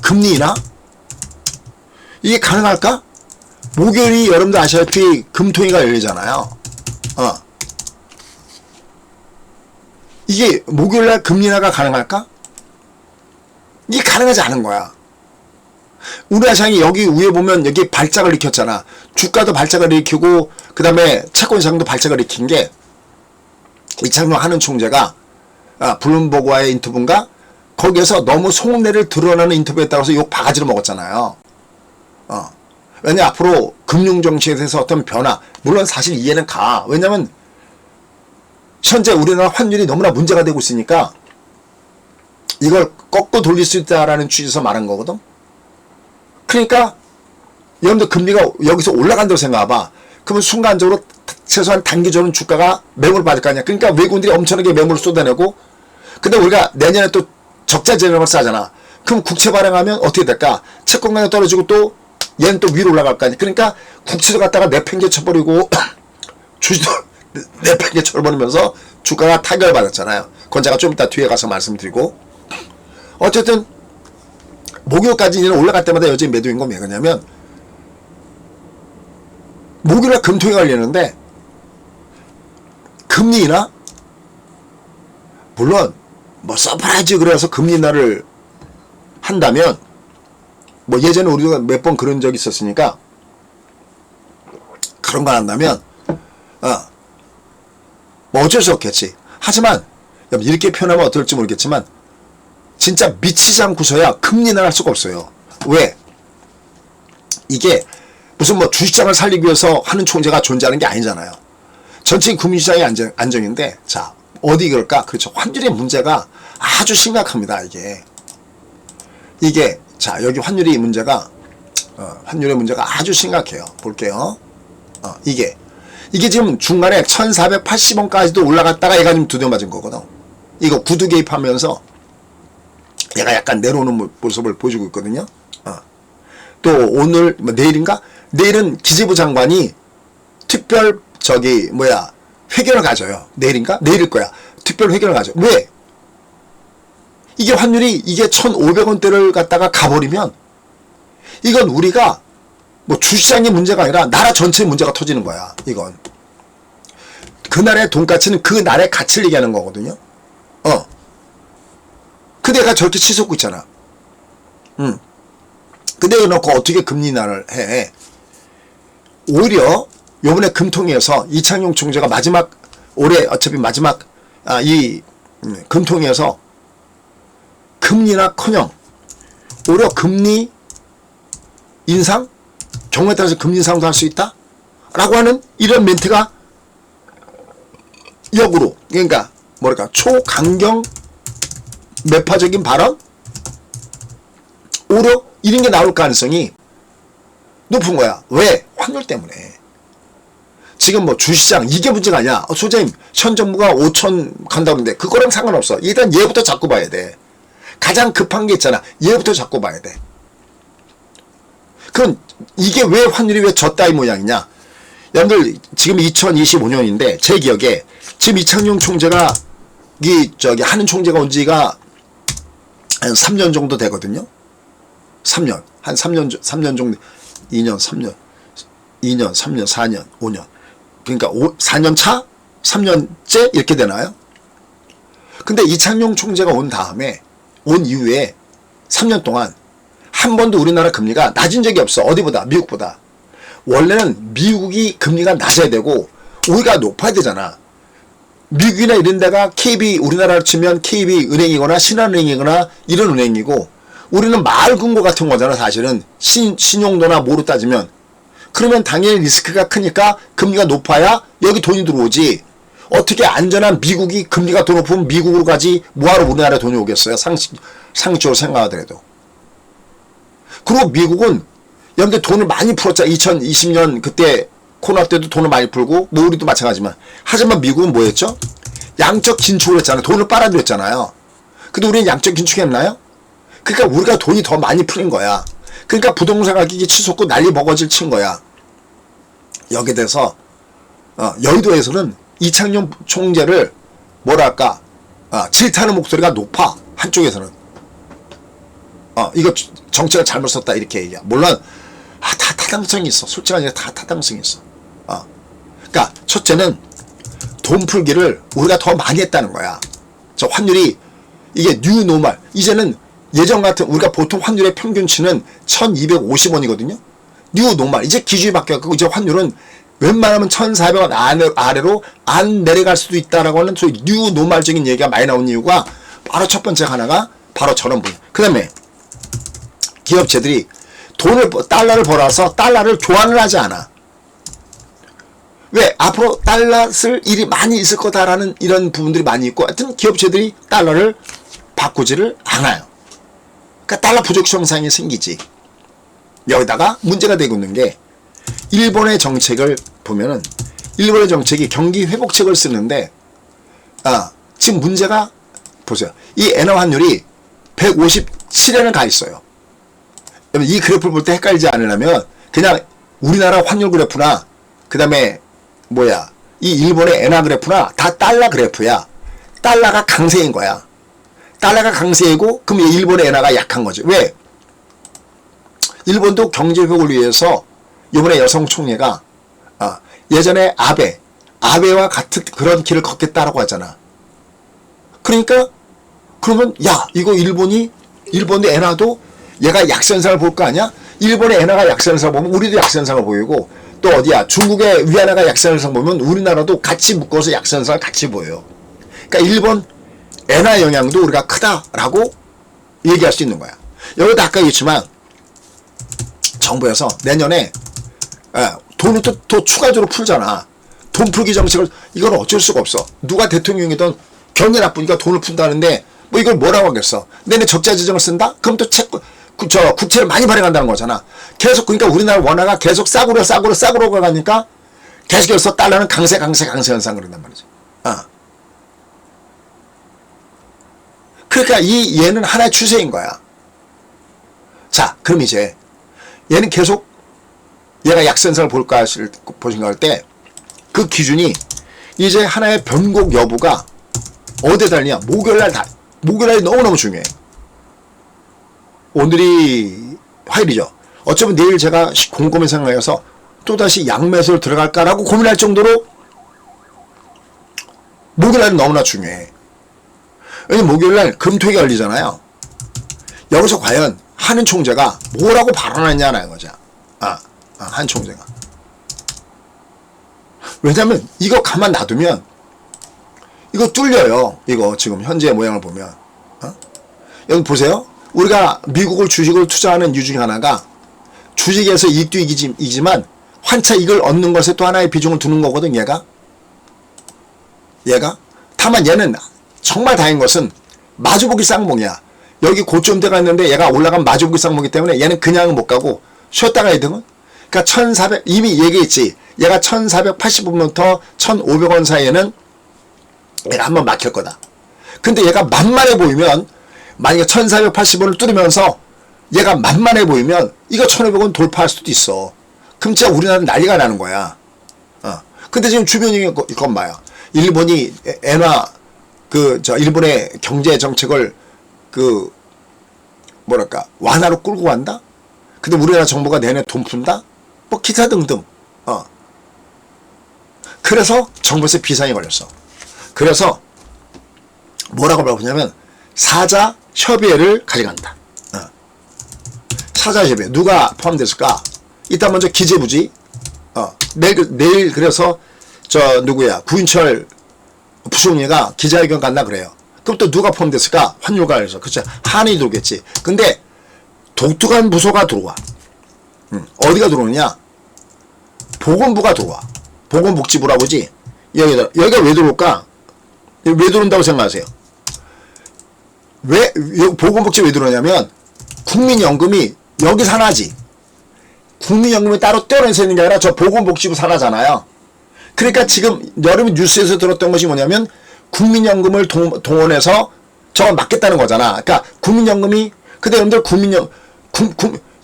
금리 인하? 이게 가능할까? 목요일이 여러분들 아시다시피 금토일가 열리잖아요. 이게 목요일날 금리 인하가 가능할까? 이게 가능하지 않은 거야. 우리나라 시장이 여기 위에 보면 여기 발작을 일으켰잖아. 주가도 발작을 일으키고 그 다음에 채권 시장도 발작을 일으킨 게 이창용 하는 총재가 블룸버그와의 인터뷰인가? 거기에서 너무 속내를 드러나는 인터뷰에 따라서 욕 바가지로 먹었잖아요. 왜냐 앞으로 금융정치에 대해서 어떤 변화, 물론 사실 이해는 가. 왜냐면 현재 우리나라 환율이 너무나 문제가 되고 있으니까 이걸 꺾고 돌릴 수 있다라는 취지에서 말한 거거든. 그러니까 여러분들 금리가 여기서 올라간다고 생각해봐. 그러면 순간적으로 최소한 단기적으로는 주가가 매물을 받을 거 아니야. 그러니까 외국인들이 엄청나게 매물을 쏟아내고, 근데 우리가 내년에 또 적자 재정을 싸잖아. 그럼 국채 발행하면 어떻게 될까? 채권 가격 떨어지고 또 얘는 또 위로 올라갈 거 아니야. 그러니까 국채도 갖다가 내팽개쳐버리고 주식도 내팽개쳐버리면서 주가가 타격을 받았잖아요. 그건 제가 좀 이따 뒤에 가서 말씀드리고, 어쨌든 목요일까지 얘는 올라갈 때마다 여전히 매도인 건 왜 그러냐면 목요일에 금토가 열리는데 금리 인하? 물론 뭐 서프라이즈 그래서 금리 인하를 한다면 뭐 예전에 우리가 몇 번 그런 적이 있었으니까 그런 걸 한다면 뭐 어쩔 수 없겠지. 하지만 이렇게 표현하면 어떨지 모르겠지만 진짜 미치지 않고서야 금리 인하를 할 수가 없어요. 왜? 이게 무슨 뭐 주식장을 살리기 위해서 하는 총재가 존재하는 게 아니잖아요. 전체 금융시장의 안정인데, 자, 어디 그럴까? 그렇죠. 환율의 문제가 아주 심각합니다, 이게. 자, 여기 환율이 문제가 환율의 문제가 아주 심각해요. 볼게요. 이게 지금 중간에 1480원까지도 올라갔다가 얘가 좀 두드려 맞은 거거든. 이거 구두 개입하면서 얘가 약간 내려오는 모습을 보여주고 있거든요. 또 오늘 내일인가? 내일은 기재부 장관이 특별 회견을 가져요. 내일인가? 내일일 거야. 특별 회견을 가져. 왜? 이게 환율이 이게 1,500원대를 갖다가 가버리면 이건 우리가 뭐 주시장의 문제가 아니라 나라 전체의 문제가 터지는 거야. 이건 그날의 돈가치는 그 날의 가치를 얘기하는 거거든요. 그대가 저렇게 치솟고 있잖아. 근데 해놓고 어떻게 금리 인하를 해? 오히려 요번에 금통위에서 이창용 총재가 올해 어차피 마지막 금통위에서 금리나커녕 오히려 금리 인상? 경우에 따라서 금리 인상도 할 수 있다? 라고 하는 이런 멘트가 역으로, 그러니까 초강경 매파적인 발언? 오히려 이런 게 나올 가능성이 높은 거야. 왜? 환율 때문에. 지금 뭐 주시장 이게 문제가 아니야. 소장님 현 정부가 5천 간다고 하는데 그거랑 상관없어. 일단 얘부터 잡고 봐야 돼. 가장 급한 게 있잖아. 얘부터 잡고 봐야 돼. 그럼 이게 왜 환율이 왜 졌다 이 모양이냐. 여러분들 지금 2025년인데 제 기억에 지금 이창용 총재가 하는 총재가 온 지가 한 3년 정도 되거든요. 3년. 한 3년 정도. 2년, 3년, 4년, 5년. 그러니까 4년 차? 3년째? 이렇게 되나요? 근데 이창용 총재가 온 이후에 3년 동안 한 번도 우리나라 금리가 낮은 적이 없어. 어디보다? 미국보다. 원래는 미국이 금리가 낮아야 되고 우리가 높아야 되잖아. 미국이나 이런 데가 우리나라로 치면 KB 은행이거나 신한은행이거나 이런 은행이고 우리는 마을 금고 같은 거잖아. 사실은 신용도나 뭐로 따지면. 그러면 당연히 리스크가 크니까 금리가 높아야 여기 돈이 들어오지. 어떻게 안전한 미국이 금리가 더 높으면 미국으로 가지 뭐하러 우리나라에 돈이 오겠어요. 상식적으로 생각하더라도. 그리고 미국은 여러분들 돈을 많이 풀었잖아. 2020년 그때 코로나 때도 돈을 많이 풀고 뭐 우리도 마찬가지지만. 하지만 미국은 뭐 했죠? 양적 긴축을 했잖아요. 돈을 빨아들였잖아요. 근데 우리는 양적 긴축했나요? 그러니까 우리가 돈이 더 많이 풀린 거야. 그러니까 부동산 가격이 치솟고 난리 버거질 친 거야. 여기에 대해서 여의도에서는 이창용 총재를 질타하는 목소리가 높아. 한쪽에서는 이거 정책을 잘못 썼다 이렇게 얘기야. 물론 다 타당성이 있어. 솔직하게 다 타당성이 있어. 그러니까 첫째는 돈 풀기를 우리가 더 많이 했다는 거야. 저 환율이 이게 뉴 노멀. 이제는 예전 같은 우리가 보통 환율의 평균치는 1250원이거든요. 뉴 노멀. 이제 기준이 바뀌었고 이제 환율은 웬만하면 1400원 아래로 안 내려갈 수도 있다라고 하는 소위 뉴 노멀적인 얘기가 많이 나온 이유가 바로 첫 번째 하나가 바로 저런 분. 그 다음에 기업체들이 달러를 벌어서 달러를 교환을 하지 않아. 왜? 앞으로 달러 쓸 일이 많이 있을 거다라는 이런 부분들이 많이 있고 하여튼 기업체들이 달러를 바꾸지를 않아요. 그러니까 달러 부족 현상이 생기지. 여기다가 문제가 되고 있는 게 일본의 정책을 보면은 일본의 정책이 경기 회복책을 쓰는데 지금 문제가 보세요. 이 엔화 환율이 157엔을 가 있어요. 이 그래프를 볼 때 헷갈리지 않으려면 그냥 우리나라 환율 그래프나 그 다음에 이 일본의 엔화 그래프나 다 달러 그래프야. 달러가 강세인 거야. 달러가 강세이고 그럼 일본의 엔화가 약한 거지. 왜? 일본도 경제 회복을 위해서 이번에 여성 총리가 예전에 아베와 같은 그런 길을 걷겠다라고 하잖아. 그러니까 그러면 이거 일본의 엔화도 얘가 약세현상을 볼 거 아니야? 일본의 엔화가 약세현상을 보면 우리도 약세현상을 보이고 또 어디야? 중국의 위안화가 약세현상 보면 우리나라도 같이 묶어서 약세현상을 같이 보여요. 그러니까 일본 엔화 영향도 우리가 크다라고 얘기할 수 있는 거야. 여기도 아까 얘기했지만 정부에서 내년에 돈을 또 추가적으로 풀잖아. 돈 풀기 정책을 이건 어쩔 수가 없어. 누가 대통령이든 경기 나쁘니까 돈을 푼다는데 이걸 뭐라고 하겠어. 내내 적자 재정을 쓴다? 그럼 또 국채를 많이 발행한다는 거잖아. 계속 그러니까 우리나라 원화가 계속 싸구려 가니까 계속해서 달러는 강세 현상 그런단 말이죠. 그러니까 얘는 하나의 추세인 거야. 자, 그럼 이제 얘는 계속 얘가 약세현상을 보신가 할 때 그 기준이 이제 하나의 변곡 여부가 어디에 달리냐? 목요일날이 너무너무 중요해. 오늘이 화요일이죠. 어쩌면 내일 제가 곰곰이 생각해서 또다시 양매수로 들어갈까라고 고민할 정도로 목요일날이 너무나 중요해. 왜냐면 목요일날 금토가 열리잖아요. 여기서 과연 한은 총재가 뭐라고 발언했냐는 거죠. 한 총재가. 왜냐면 이거 가만 놔두면 이거 뚫려요. 이거 지금 현재 모양을 보면. 여기 보세요. 우리가 미국을 주식을 투자하는 이유 중에 하나가 주식에서 이익이지만 환차 이익을 얻는 것에 또 하나의 비중을 두는 거거든. 얘가. 다만 얘는 정말 다행인 것은 마주보기 쌍봉이야. 여기 고점대가 있는데 얘가 올라간 마주보기 쌍봉이기 때문에 얘는 그냥 못 가고 쉬었다가 이등은 그러니까 1400 이미 얘기했지. 얘가 1480원부터 1500원 사이에는 얘가 한번 막힐 거다. 근데 얘가 만만해 보이면 만약에 1480원을 뚫으면서 얘가 만만해 보이면 이거 1500원 돌파할 수도 있어. 그럼 진짜 우리나라는 난리가 나는 거야. 근데 지금 주변이 이건 봐요. 일본이 엔화 일본의 경제 정책을 완화로 끌고 간다? 근데 우리나라 정부가 내내 돈 푼다? 뭐 기타 등등. 그래서 정부에서 비상이 걸렸어. 그래서 뭐라고 말하냐면 사자 협의회를 가져간다. 사자 협의회 누가 포함됐을까? 일단 먼저 기재부지. 내일 그래서 구인철 부총리가 기자회견 간다 그래요. 그럼 또 누가 포함됐을까? 환율가 그래서 그쵸 한이 들어오겠지. 근데 독특한 부서가 들어와. 어디가 들어오느냐? 보건부가 들어와. 보건복지부라고지. 여기가 왜 들어올까? 왜 들어온다고 생각하세요? 보건복지부 왜 들어오냐면 국민연금이 여기 산하지. 국민연금이 따로 떼어내서 있는 게 아니라 저 보건복지부 산하잖아요. 그러니까 지금 여러분 뉴스에서 들었던 것이 뭐냐면 국민연금을 동원해서 저걸 막겠다는 거잖아. 그러니까 국민연금이 근데 여러분들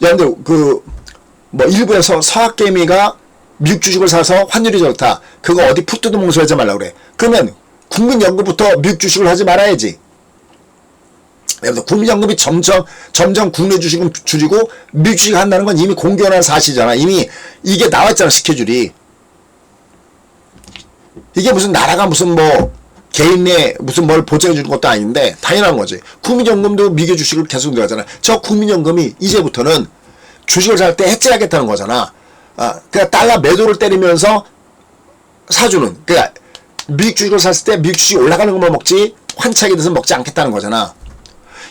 여러분들 일부에서 서학개미가 미국 주식을 사서 환율이 좋다. 그거 어디 풋뜯어 몽소 하지 말라 그래. 그러면 국민연금부터 미국 주식을 하지 말아야지. 여러분들 국민연금이 점점 국내 주식은 줄이고 미국 주식 한다는 건 이미 공개한 사실이잖아. 이미 이게 나왔잖아 스케줄이. 이게 무슨 나라가 무슨 개인 내 무슨 뭘 보장해 주는 것도 아닌데 당연한 거지. 국민연금도 미국 주식을 계속 들어가잖아. 저 국민연금이 이제부터는 주식을 살 때 해지하겠다는 거잖아. 그러니까 달러 매도를 때리면서 사주는. 그러니까 미국 주식을 샀을 때 미국 주식이 올라가는 것만 먹지 환차게 돼서 먹지 않겠다는 거잖아.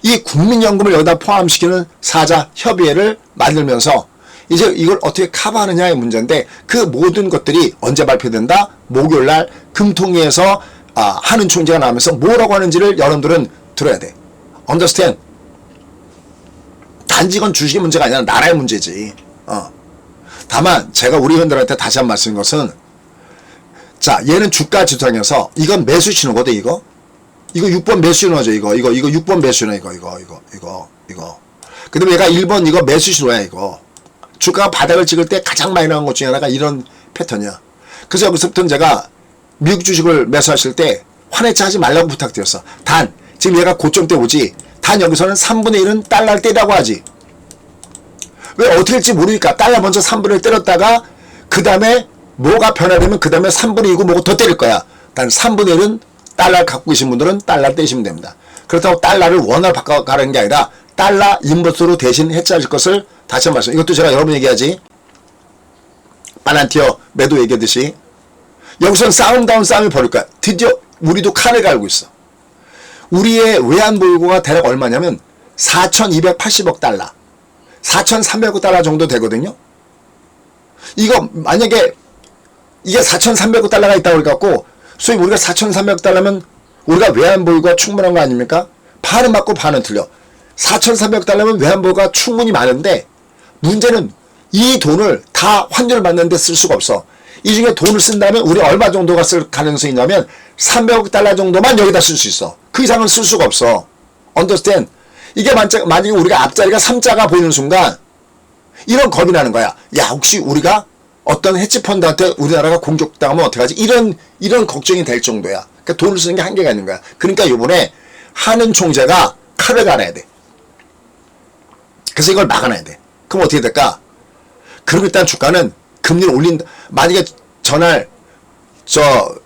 이 국민연금을 여기다 포함시키는 사자 협의회를 만들면서 이제 이걸 어떻게 커버하느냐의 문제인데 그 모든 것들이 언제 발표된다? 목요일날 금통위에서 하는 총재가 나오면서 뭐라고 하는지를 여러분들은 들어야 돼. Understand? 단지 이건 주식의 문제가 아니라 나라의 문제지. 다만 제가 우리 회원들한테 다시 한 번 말씀드린 것은 자 얘는 주가 지수상에서 이건 매수 신호거든. 이거 6번 매수 신호죠. 이거 6번 매수 신호 이거. 그 다음에 얘가 1번 이거 매수 신호야. 이거 주가가 바닥을 찍을 때 가장 많이 나온 것 중에 하나가 이런 패턴이야. 그래서 여기서부터는 제가 미국 주식을 매수하실 때 환해차 하지 말라고 부탁드렸어. 단 지금 얘가 고점대 오지. 단 여기서는 3분의 1은 달러를 떼라고 하지. 왜 어떻게 될지 모르니까 달러 먼저 3분의 1 때렸다가 그 다음에 뭐가 변화되면 그 다음에 3분의 2고 뭐고 더 때릴 거야. 단 3분의 1은 달러를 갖고 계신 분들은 달러 떼시면 됩니다. 그렇다고 달러를 원화로 바꿔가라는 게 아니라 달러 인버스로 대신 해지하실 것을 다시 한 번 말씀. 이것도 제가 여러 번 얘기하지. 빨란티어 매도 얘기하듯이 여기서는 싸움이 벌일 거야. 드디어 우리도 칸을 갈고 있어. 우리의 외환보유고가 대략 얼마냐면 4,280억 달러 4,300억 달러 정도 되거든요. 이거 만약에 이게 4,300억 달러가 있다고 그래갖고 소위 우리가 4,300억 달러면 우리가 외환보유고가 충분한 거 아닙니까? 반은 맞고 반은 틀려. $4,300면 외환보가 충분히 많은데 문제는 이 돈을 다 환율을 맞는데 쓸 수가 없어. 이 중에 돈을 쓴다면 우리 얼마 정도가 쓸 가능성이 있냐면 $300억 정도만 여기다 쓸 수 있어. 그 이상은 쓸 수가 없어. Understand? 이게 만약에 우리가 앞자리가 3자가 보이는 순간 이런 겁이 나는 거야. 야, 혹시 우리가 어떤 헤지펀드한테 우리나라가 공격당하면 어떡하지? 이런 걱정이 될 정도야. 그러니까 돈을 쓰는 게 한계가 있는 거야. 그러니까 이번에 하는 총재가 칼을 갈아야 돼. 그래서 이걸 막아놔야 돼. 그럼 어떻게 될까? 그럼 일단 주가는 금리를 올린다. 만약에 전날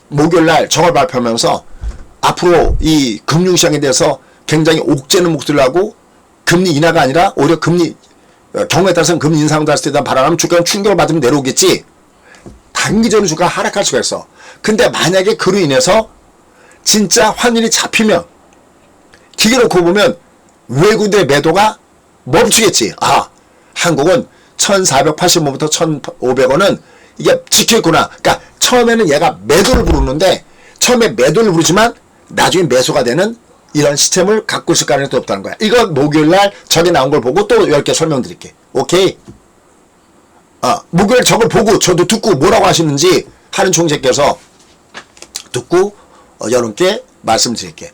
목요일날 정월 발표하면서 앞으로 이 금융시장에 대해서 굉장히 옥죄는 목소리를 하고 금리 인하가 아니라 오히려 경우에 따라서는 금리 인상을 했을 때 대한 발언하면 주가는 충격을 받으면 내려오겠지. 단기적으로 주가가 하락할 수가 있어. 근데 만약에 그로 인해서 진짜 환율이 잡히면 기계 놓고 보면 외국인의 매도가 멈추겠지. 아, 한국은 1480원부터 1500원은 이게 지켜있구나. 그러니까 처음에는 얘가 매도를 부르는데 처음에 매도를 부르지만 나중에 매수가 되는 이런 시스템을 갖고 있을 가능성이 없다는 거야. 이거 목요일날 저게 나온 걸 보고 또 10개 설명드릴게. 오케이? 목요일 저걸 보고 저도 듣고 뭐라고 하시는지 하는 총재께서 듣고 여러분께 말씀드릴게.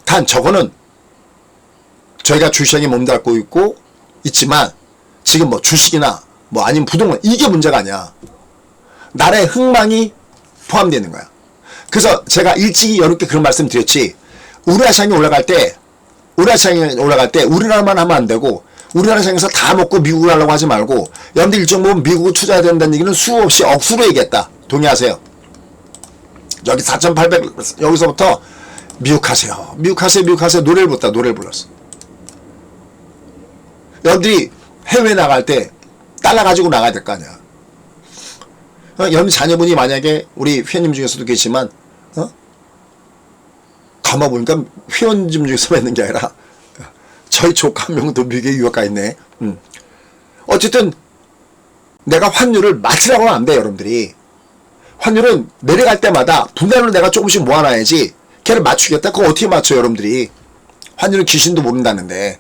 단 저거는 저희가 주식에 몸담고 있지만 지금 뭐 주식이나 뭐 아니면 부동산 이게 문제가 아니야. 나라의 흥망이 포함되어 있는 거야. 그래서 제가 일찍이 여러분께 그런 말씀 드렸지. 우리나라 시장이 올라갈 때 우리나라만 하면 안 되고 우리나라 시장에서 다 먹고 미국을 하려고 하지 말고 여러분들 일정 부분 미국을 투자해야 된다는 얘기는 수없이 억수로 얘기했다. 동의하세요? 여기 4,800 여기서부터 미국 하세요. 노래를 불렀어. 여러분들이 해외 나갈 때 달러 가지고 나가야 될 거 아니야. 여러분 자녀분이 만약에 우리 회원님 중에서도 계시지만 가만 보니까 회원님 중에서 있는 게 아니라 저희 조카 한 명도 미국에 유학 가 있네. 어쨌든 내가 환율을 맞추라고 하면 안 돼. 여러분들이 환율은 내려갈 때마다 분단으로 내가 조금씩 모아놔야지 걔를 맞추겠다. 그거 어떻게 맞춰요? 여러분들이 환율은 귀신도 모른다는데.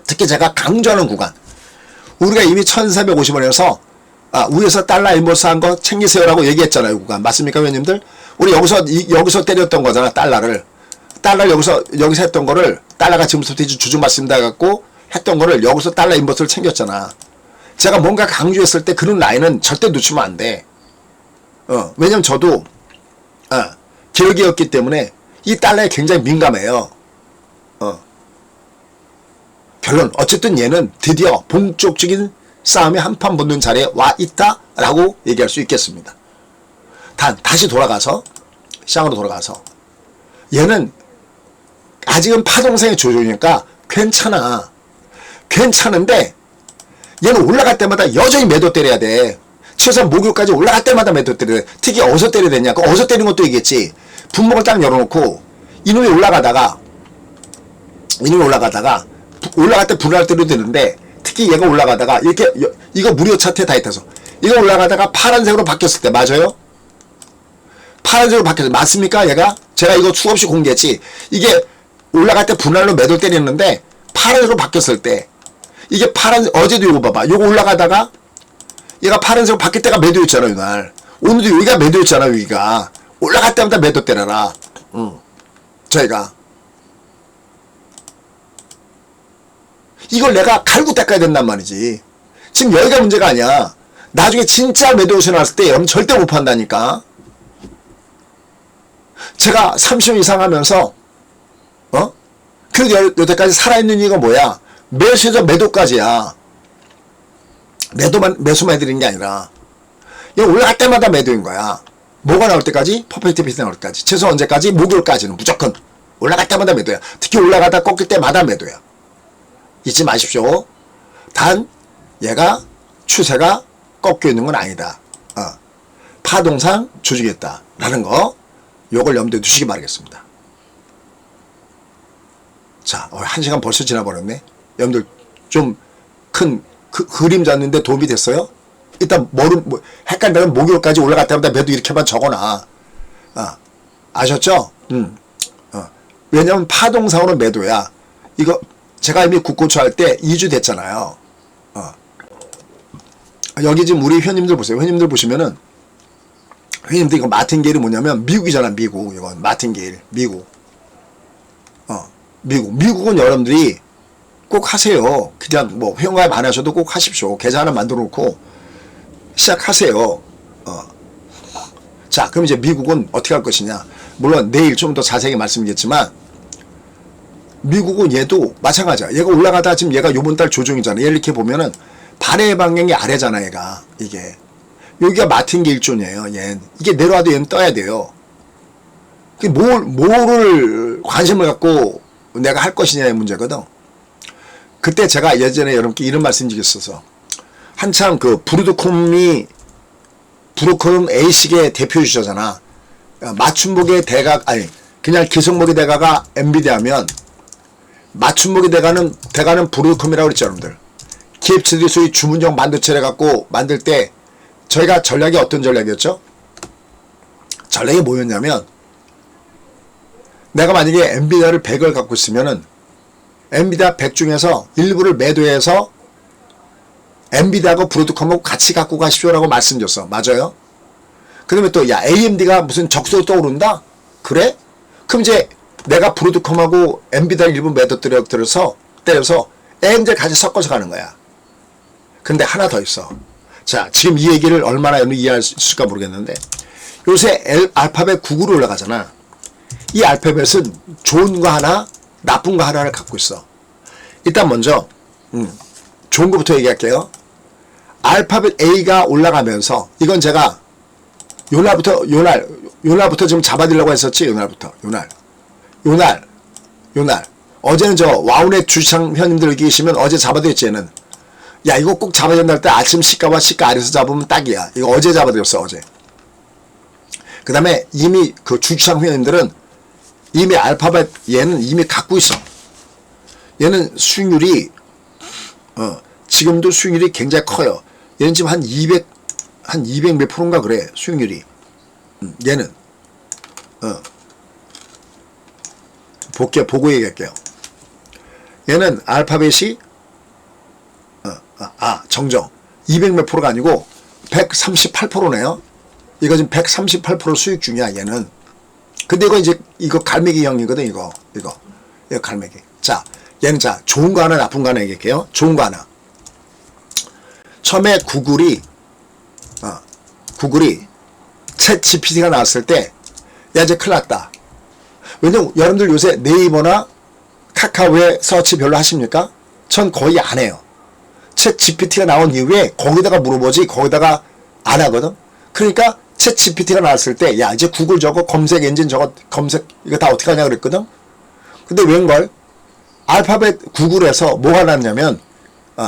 특히 제가 강조하는 구간 우리가 이미 1450원에서 위에서 달러 인버스 한 거 챙기세요라고 얘기했잖아요. 구간 맞습니까 회원님들? 우리 여기서 때렸던 거잖아. 달러를 여기서 했던 거를 달러가 지금부터 주중 맞습니다 해갖고 했던 거를 여기서 달러 인버스를 챙겼잖아. 제가 뭔가 강조했을 때 그런 라인은 절대 놓치면 안 돼. 왜냐면 저도 기억이었기 때문에 이 달러에 굉장히 민감해요. 결론 어쨌든 얘는 드디어 본격적인 싸움에 한판 붙는 자리에 와 있다라고 얘기할 수 있겠습니다. 다시 돌아가서 시장으로 돌아가서 얘는 아직은 파동성의 조정이니까 괜찮은데 얘는 올라갈 때마다 여전히 매도 때려야 돼. 최소한 목요일까지 올라갈 때마다 매도 때려야 돼. 특히 어디서 때려야 되냐? 어디서 때리는 것도 얘기했지. 분목을 딱 열어놓고 이놈이 올라가다가 올라갈 때 분할 때려도 되는데 특히 얘가 올라가다가 이렇게 이거 무료 차트에 다 있어서 이거 올라가다가 파란색으로 바뀌었을 때 맞아요? 파란색으로 바뀌었어요. 맞습니까? 얘가 제가 이거 수없이 공개했지. 이게 올라갈 때 분할로 매도 때렸는데 파란색으로 바뀌었을 때 이게 어제도 이거 봐봐. 이거 올라가다가 얘가 파란색으로 바뀔 때가 매도였잖아. 이날 오늘도 여기가 매도였잖아. 여기가 올라갈 때마다 매도 때려라. 저희가 이걸 내가 갈고 닦아야 된단 말이지. 지금 여기가 문제가 아니야. 나중에 진짜 매도 오셔 나왔을 때 여러분 절대 못 판다니까. 제가 30년 이상 하면서 그래도 여태까지 살아있는 이유가 뭐야? 매수에서 매도까지야. 매수만 해드리는 게 아니라 이거 올라갈 때마다 매도인 거야. 뭐가 나올 때까지? 퍼펙트 피트 나올 때까지. 최소 언제까지? 목요일까지는 무조건 올라갈 때마다 매도야. 특히 올라가다 꺾일 때마다 매도야. 잊지 마십시오. 단 얘가 추세가 꺾여 있는 건 아니다. 파동상 조직했다라는 거 요걸 염두에 두시기 바라겠습니다. 자, 1시간 벌써 지나버렸네. 여러분들 좀 큰 그림 잡는데 도움이 됐어요? 일단 헷갈리면 목요일까지 올라갈 때마다 매도 이렇게만 적어놔. 아셨죠? 왜냐면 파동상으로 매도야. 이거 제가 이미 국고초 할 때 2주 됐잖아요. 여기 지금 우리 회원님들 보세요. 회원님들 보시면은 회원님들 이거 마틴게일이 뭐냐면 미국이잖아. 미국. 이건 마틴게일. 미국. 미국은 여러분들이 꼭 하세요. 그냥 뭐 회원가입 안 하셔도 꼭 하십시오. 계좌 하나 만들어 놓고 시작하세요. 자, 그럼 이제 미국은 어떻게 할 것이냐. 물론 내일 좀 더 자세히 말씀드리겠지만 미국은 얘도 마찬가지야. 얘가 올라가다 지금 얘가 요번 달 조정이잖아. 얘를 이렇게 보면은 반의 방향이 아래잖아. 얘가 이게 여기가 마틴게일 존이에요. 얘는 이게 내려와도 얘는 떠야 돼요. 뭐를 관심을 갖고 내가 할 것이냐의 문제거든. 그때 제가 예전에 여러분께 이런 말씀 드렸어서 한참 그 브로드콤 A식의 대표 주자잖아. 맞춤목의 대가 아니 그냥 기성목의 대가가 엔비디아면 맞춤목의 대가는 브로드콤이라고 그랬죠. 여러분들 기업체들이 소위 주문형 반도체를 갖고 만들 때 저희가 전략이 어떤 전략이었죠? 전략이 뭐였냐면 내가 만약에 엔비디아를 100을 갖고 있으면은 엔비디아 100 중에서 일부를 매도해서 엔비디아하고 브로드컴하고 같이 갖고 가십시오라고 말씀드렸어. 맞아요? 그 다음에 또 야 AMD가 무슨 적소로 떠오른다? 그래? 그럼 이제 내가 브로드컴하고 엔비디아 일부 매도 때려서 AMD 같이 섞어서 가는 거야. 근데 하나 더 있어. 자, 지금 이 얘기를 얼마나 이해할 수 있을까 모르겠는데 요새 알파벳 9구로 올라가잖아. 이 알파벳은 좋은 거 하나, 나쁜 거 하나를 갖고 있어. 일단 먼저 좋은 거부터 얘기할게요. 알파벳 A가 올라가면서 이건 제가 요날부터 지금 잡아드리려고 했었지. 요날 어제는 저 와우넷 주시장 회원님들 여기 계시면 어제 잡아드렸지. 얘는 야 이거 꼭 잡아야 된다 할 때 아침 시가와 시가 아래서 잡으면 딱이야. 이거 어제 잡아드렸어. 어제. 그 다음에 이미 그 주시장 회원님들은 이미 알파벳 얘는 이미 갖고 있어. 얘는 수익률이 지금도 수익률이 굉장히 커요. 얘는 지금 한 200 몇 프로인가 그래. 수익률이. 얘는 보고 얘기할게요. 얘는 알파벳이 정정 200 몇 프로가 아니고 138%네요. 이거 지금 138% 수익 중이야. 얘는. 근데 이거 갈매기 형이거든. 이거 갈매기. 자, 얘는 자 좋은 거 하나 나쁜 거 하나 얘기할게요. 좋은 거 하나. 처음에 구글이 챗 GPT가 나왔을 때 야 이제 큰일 났다. 왜냐면 여러분들 요새 네이버나 카카오에 서치 별로 하십니까? 전 거의 안 해요. 챗 GPT가 나온 이후에 거기다가 물어보지 거기다가 안 하거든. 그러니까 챗 GPT가 나왔을 때 야 이제 구글 저거 검색 엔진 저거 검색 이거 다 어떻게 하냐 그랬거든. 근데 웬걸 알파벳 구글에서 뭐가 나왔냐면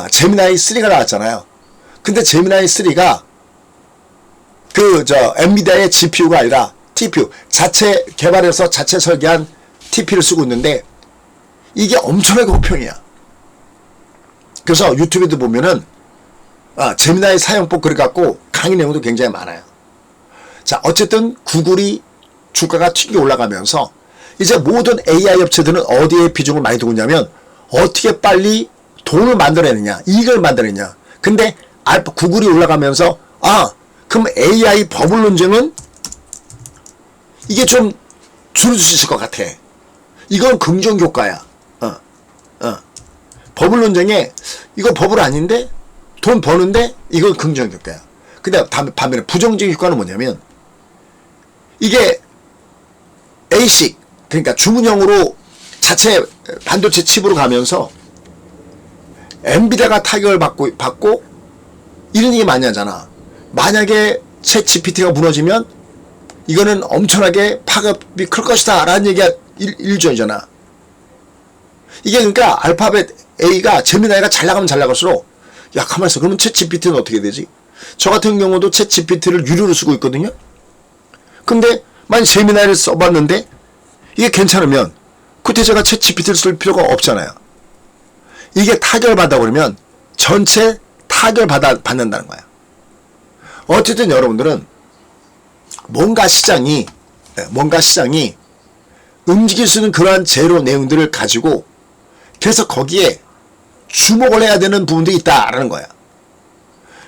제미나이 3가 나왔잖아요. 근데 제미나이 3가 엔비디아의 GPU가 아니라 TPU 자체 개발해서 자체 설계한 TPU를 쓰고 있는데 이게 엄청나게 호평이야. 그래서 유튜브에도 보면은 제미나이 사용법 그래갖고 강의 내용도 굉장히 많아요. 자, 어쨌든 구글이 주가가 튀겨 올라가면서 이제 모든 AI 업체들은 어디에 비중을 많이 두고 있냐면 어떻게 빨리 돈을 만들어내느냐, 이익을 만들어내냐. 근데 구글이 올라가면서 그럼 AI 버블 논쟁은 이게 좀 줄여줄 수 있을 것 같아. 이건 긍정 효과야. 버블 논쟁에 이거 버블 아닌데 돈 버는데 이건 긍정 효과야. 근데 반면에 부정적 효과는 뭐냐면 이게 ASIC 그러니까 주문형으로 자체 반도체 칩으로 가면서 엔비디아가 타격을 받고 이런 얘기 많이 하잖아. 만약에 챗 GPT가 무너지면 이거는 엄청나게 파급이 클 것이다 라는 얘기가 일조이잖아. 이게 그러니까 알파벳 A가 제미나이가 잘 나가면 잘 나갈수록 야 가만히 있어. 그러면 챗 GPT는 어떻게 되지? 저 같은 경우도 챗 GPT를 유료로 쓰고 있거든요. 근데 만약 제미나이를 써봤는데 이게 괜찮으면 그때 제가 챗 GPT를 쓸 필요가 없잖아요. 이게 타격을 받아 그러면 전체 타격을 받는다는 거야. 어쨌든 여러분들은 뭔가 시장이 움직일 수 있는 그러한 재료 내용들을 가지고 계속 거기에 주목을 해야 되는 부분들이 있다라는 거야.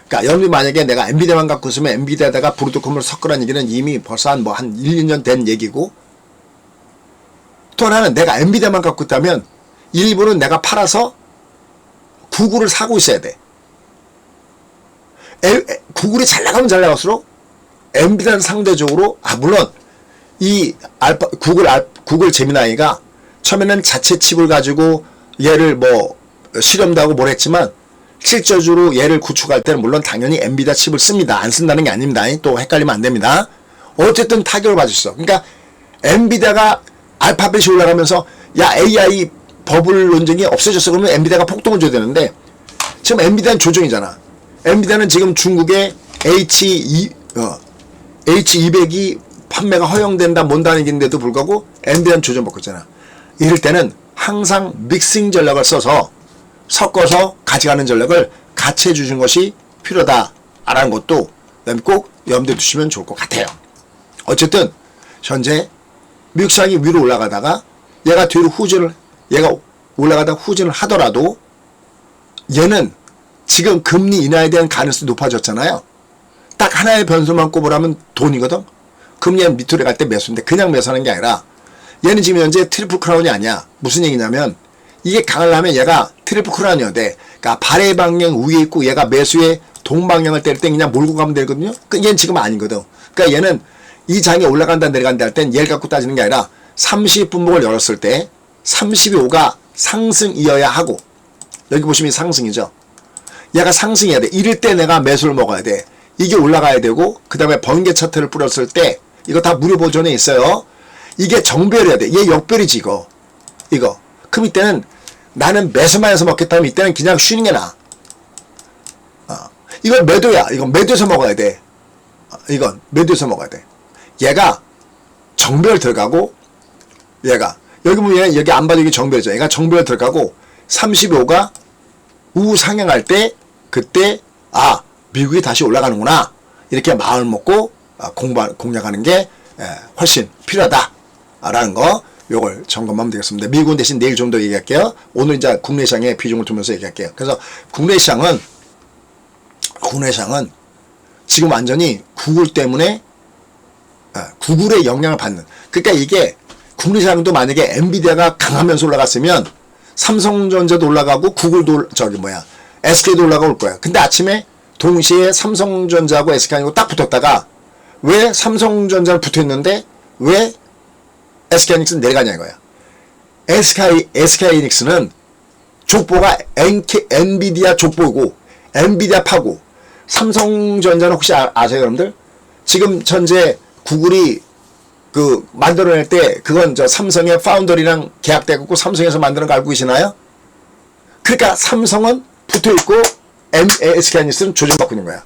그러니까 여러분이 만약에 내가 엔비디아만 갖고 있으면 엔비디아에다가 브루트컴을 섞으라는 얘기는 이미 벌써 한 1, 2년 된 얘기고, 또 하나는 내가 엔비디아만 갖고 있다면 일부는 내가 팔아서 구글을 사고 있어야 돼. 구글이 잘 나가면 잘 나갈수록 엔비디아는 상대적으로, 물론 이 구글 제미나이가 처음에는 자체 칩을 가지고 얘를 뭐 실험도 하고 뭘 했지만 실질적으로 얘를 구축할 때는 물론 당연히 엔비디아 칩을 씁니다. 안 쓴다는 게 아닙니다. 또 헷갈리면 안 됩니다. 어쨌든 타격을 받았어. 그러니까 엔비디아가 알파벳이 올라가면서 야 AI 버블 논쟁이 없어졌어. 그러면 엔비디아가 폭동을 줘야 되는데 지금 엔비디아는 조정이잖아. 엔비디아는 지금 중국의 H200이 판매가 허용된다 뭔다는 얘기인데도 불구하고 엔비디아는 조정받고 있잖아. 이럴 때는 항상 믹싱 전략을 써서 섞어서 가져가는 전략을 같이 해주신 것이 필요하다라는 것도 꼭 염두에 두시면 좋을 것 같아요. 어쨌든 현재 미국 시장이 위로 올라가다가 얘가 뒤로 얘가 올라가다 후진을 하더라도 얘는 지금 금리 인하에 대한 가능성이 높아졌잖아요. 딱 하나의 변수만 꼽으라면 돈이거든. 금리 밑으로 갈 때 매수인데 그냥 매수하는 게 아니라 얘는 지금 현재 트리플 크라운이 아니야. 무슨 얘기냐면 이게 강하려면 얘가 트리플 크라운이어야 돼. 그러니까 발의 방향 위에 있고 얘가 매수의 동방향을 때릴 때 그냥 몰고 가면 되거든요. 얘는 지금 아니거든. 그러니까 얘는 이 장이 올라간다 내려간다 할 땐 얘를 갖고 따지는 게 아니라 30분목을 열었을 때 32호가 상승이어야 하고, 여기 보시면 상승이죠. 얘가 상승해야 돼. 이럴 때 내가 매수를 먹어야 돼. 이게 올라가야 되고 그 다음에 번개 차트를 뿌렸을 때 이거 다 무료 보존에 있어요. 이게 정별해야 돼. 얘 역별이지 이거. 그럼 이때는 나는 매수만 해서 먹겠다면 이때는 그냥 쉬는 게 나아. 이건 매도야. 이건 매도해서 먹어야 돼. 이건 매도해서 먹어야 돼. 얘가 정별 들어가고, 얘가 여기 보면 여기 안 봐도 이게 정별이죠. 얘가 정별 들어가고 35가 우상향할 때 그때 미국이 다시 올라가는구나 이렇게 마음을 먹고 공략하는 게 훨씬 필요하다라는 거, 요걸 점검하면 되겠습니다. 미국은 대신 내일 좀 더 얘기할게요. 오늘 이제 국내 시장의 비중을 두면서 얘기할게요. 그래서 국내 시장은 지금 완전히 구글 때문에 구글의 영향을 받는, 그러니까 이게 국내 시장도 만약에 엔비디아가 강하면서 올라갔으면 삼성전자도 올라가고 구글도 SK도 올라갈 거야. 근데 아침에 동시에 삼성전자하고 SK하고 딱 붙었다가 왜 삼성전자는 붙어있는데 왜 SK하이닉스는 내려가냐 이거야. SK하이닉스는 족보가 엔비디아 족보고 엔비디아 파고, 삼성전자는 혹시 아세요 여러분들? 지금 현재 구글이 만들어낼 때 그건 삼성의 파운더리랑 계약되고 삼성에서 만드는 거 알고 계시나요? 그러니까 삼성은 붙어있고 SK하이닉스는 조정받고 있는 거야.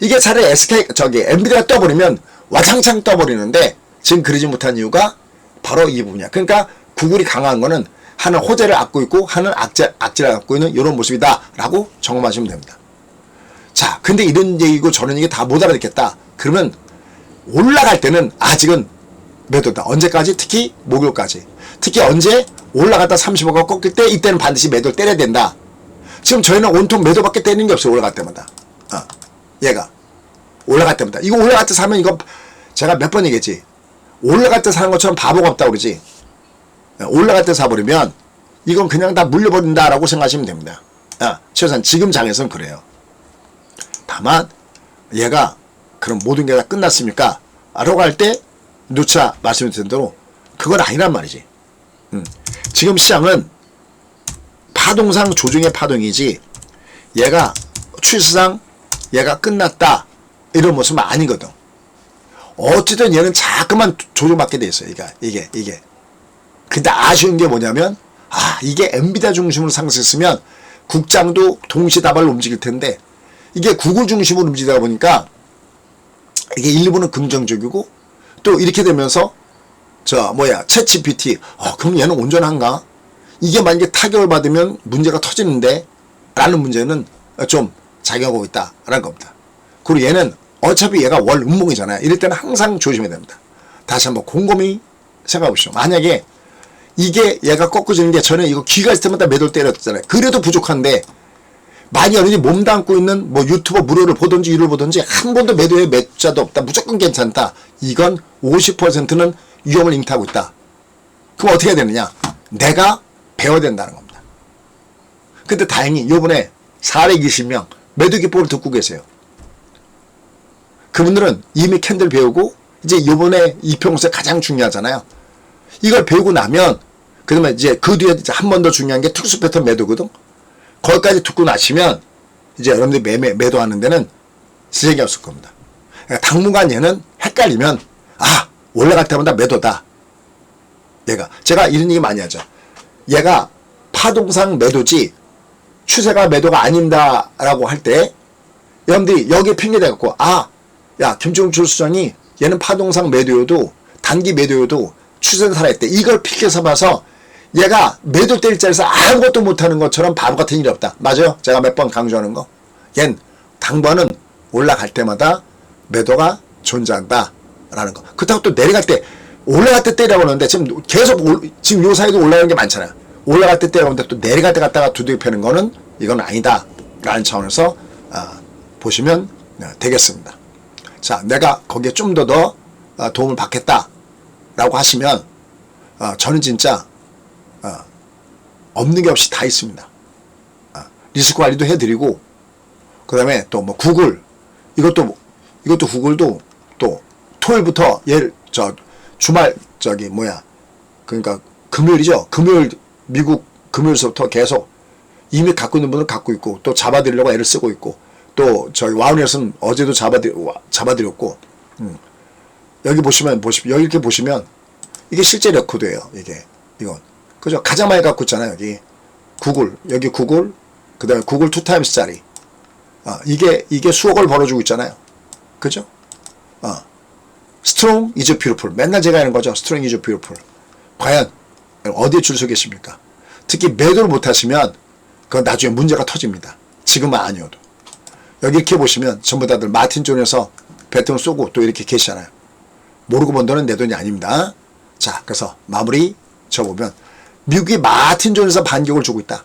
이게 차라리 엔비디아가 떠버리면 와창창 떠버리는데 지금 그러지 못한 이유가 바로 이 부분이야. 그러니까 구글이 강한 거는 하는 호재를 갖고 있고 하는 악재를 갖고 있는 이런 모습이다라고 점검하시면 됩니다. 자, 근데 이런 얘기고 저런 얘기 다 못 알아듣겠다. 그러면 올라갈 때는 아직은 매도다. 언제까지? 특히 목요일까지. 특히 언제 올라갔다 35가 꺾일 때 이때는 반드시 매도를 때려야 된다. 지금 저희는 온통 매도밖에 때리는 게 없어요. 올라갈 때마다. 얘가 올라갈 때마다. 이거 올라갈 때 사면 이거 제가 몇 번 얘기했지. 올라갈 때 사는 것처럼 바보가 없다고 그러지. 올라갈 때 사버리면 이건 그냥 다 물려버린다라고 생각하시면 됩니다. 최소한 지금 장에서는 그래요. 다만 얘가 그럼 모든 게 다 끝났습니까? 라고 할 때 누차 말씀드린 대로 그건 아니란 말이지. 지금 시장은 파동상 조정의 파동이지 얘가 추세상 얘가 끝났다 이런 모습은 아니거든. 어쨌든 얘는 자꾸만 조정받게 돼 있어요. 이게. 근데 아쉬운 게 뭐냐면 이게 엔비디아 중심으로 상승했으면 국장도 동시다발로 움직일 텐데 이게 구글 중심으로 움직이다 보니까 이게 일부는 긍정적이고 또 이렇게 되면서 챗GPT 그럼 얘는 온전한가? 이게 만약에 타격을 받으면 문제가 터지는데 라는 문제는 좀 작용하고 있다라는 겁니다. 그리고 얘는 어차피 얘가 월 음봉이잖아요. 이럴 때는 항상 조심해야 됩니다. 다시 한번 곰곰이 생각해 보시죠. 만약에 이게 얘가 꺾어지는 게 전에 이거 기가 있을 때마다 매도를 때렸잖아요. 그래도 부족한데 많이 여러분이 몸담고 있는 뭐 유튜버 무료를 보든지 유료를 보든지 한 번도 매도에 매자도 없다. 무조건 괜찮다. 이건 50%는 위험을 잉태하고 있다. 그럼 어떻게 해야 되느냐? 내가 배워야 된다는 겁니다. 근데 다행히 요번에 420명 매도 기법을 듣고 계세요. 그분들은 이미 캔들 배우고 이제 요번에 이평세 가장 중요하잖아요. 이걸 배우고 나면 그러면 이제 그 뒤에 한 번 더 중요한 게 특수 패턴 매도거든. 거기까지 듣고 나시면 이제 여러분들이 매도하는 데는 지장이 없을 겁니다. 그러니까 당분간 얘는 헷갈리면 올라갈 때마다 매도다. 제가 이런 얘기 많이 하죠. 얘가 파동상 매도지 추세가 매도가 아닌다라고 할 때 여러분들이 여기에 핑계대갖고 야 김종철 수장이 얘는 파동상 매도여도 단기 매도여도 추세는 살아있대. 이걸 핑계 삼아서 얘가 매도 때릴 자리에서 아무것도 못하는 것처럼 바보 같은 일이 없다. 맞아요? 제가 몇 번 강조하는 거. 얜 당번은 올라갈 때마다 매도가 존재한다 라는 거. 그렇다고 또 내려갈 때 올라갈 때 때리라고 하는데 지금 계속 지금 요 사이도 올라가는 게 많잖아요. 올라갈 때 때리라고 하는데 또 내려갈 때 갔다가 두들겨 패는 거는 이건 아니다 라는 차원에서 보시면 되겠습니다. 자, 내가 거기에 좀 더 도움을 받겠다 라고 하시면 저는 진짜 없는 게 없이 다 있습니다. 리스크 관리도 해드리고 그 다음에 또 뭐 구글 이것도 구글도 또 토요일부터 주말 그러니까 금요일이죠. 금요일 미국 금요일서부터 계속 이미 갖고 있는 분은 갖고 있고 또 잡아드리려고 애를 쓰고 있고 또 와운에서는 어제도 잡아드렸고 여기 보시면 여기 이렇게 보시면 이게 실제 레코드예요. 이건 그죠? 가장 많이 갖고 있잖아요. 여기 구글 그 다음에 구글 2타임스짜리 이게 수억을 벌어주고 있잖아요. 그죠? Strong is beautiful. 맨날 제가 하는 거죠. Strong is beautiful. 과연 어디에 줄 서 계십니까? 특히 매도를 못하시면 그건 나중에 문제가 터집니다. 지금은 아니어도. 여기 이렇게 보시면 전부 다들 마틴 존에서 배팅을 쏘고 또 이렇게 계시잖아요. 모르고 번 돈은 내 돈이 아닙니다. 자, 그래서 마무리 쳐보면 미국이 마틴 존에서 반격을 주고 있다.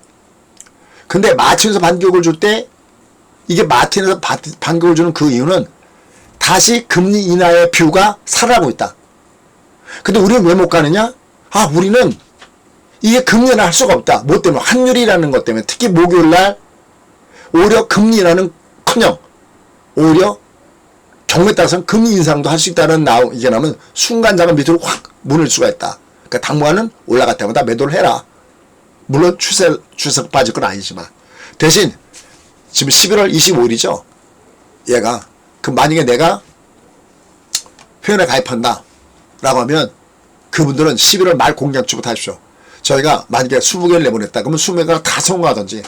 근데 마틴에서 반격을 줄 때 이게 마틴에서 반격을 주는 그 이유는 다시 금리 인하의 뷰가 살아나고 있다. 근데 우리는 왜 못 가느냐? 우리는 이게 금리 인하 할 수가 없다. 뭐 때문에? 환율이라는 것 때문에. 특히 목요일날 오히려 금리 인하는 커녕 오히려 경우에 따라서는 금리 인상도 할 수 있다는 이게 나오면 순간적으로 밑으로 확 무너질 수가 있다. 그러니까 당분간은 올라갈 때마다 매도를 해라. 물론 추세가 빠질 건 아니지만 대신 지금 11월 25일이죠. 얘가 만약에 내가 회원에 가입한다 라고 하면 그분들은 11월 말 공략주부터 하십시오. 저희가 만약에 20개를 내보냈다 그러면 20개가 다 성공하든지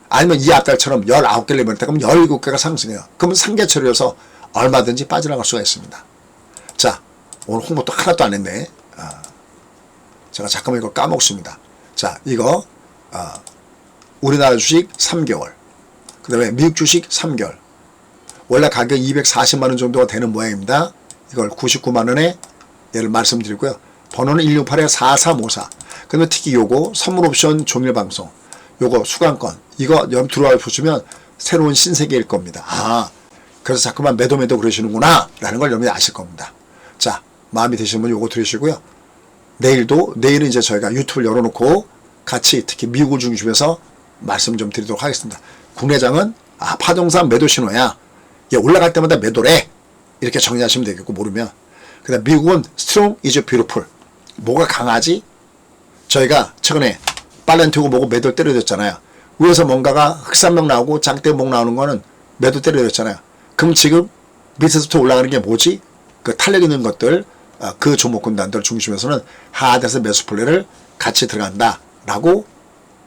아니면 이 앞달처럼 19개를 내보냈다 그러면 17개가 상승해요. 그러면 상계처리여서 얼마든지 빠져나갈 수가 있습니다. 자, 오늘 홍보 또 하나도 안 했네. 제가 잠깐만 이거 까먹습니다. 자, 이거 우리나라 주식 3개월 그 다음에 미국 주식 3개월 원래 가격 240만원 정도가 되는 모양입니다. 이걸 99만원에 얘를 말씀드리고요. 번호는 168-4354. 그러면 특히 요거 선물옵션 종일방송 요거 수강권 이거 들어와 보시면 새로운 신세계일 겁니다. 그래서 자꾸만 매도 그러시는구나 라는 걸 여러분이 아실 겁니다. 자, 마음이 드시는 분 요거 들으시고요. 내일은 이제 저희가 유튜브를 열어놓고 같이 특히 미국을 중심해서 말씀 좀 드리도록 하겠습니다. 국내장은 파동상 매도 신호야. 얘 올라갈 때마다 매도래. 이렇게 정리하시면 되겠고 모르면. 그 다음 미국은 Strong is beautiful. 뭐가 강하지? 저희가 최근에 팔렌티고 뭐고 매도 때려줬잖아요. 위에서 뭔가가 흑산명 나오고 장대목 나오는 거는 매도 때려줬잖아요. 그럼 지금 밑에서부터 올라가는 게 뭐지? 그 탄력 있는 것들 그 종목군단들 중심에서는 하단에서 매수 플레이를 같이 들어간다 라고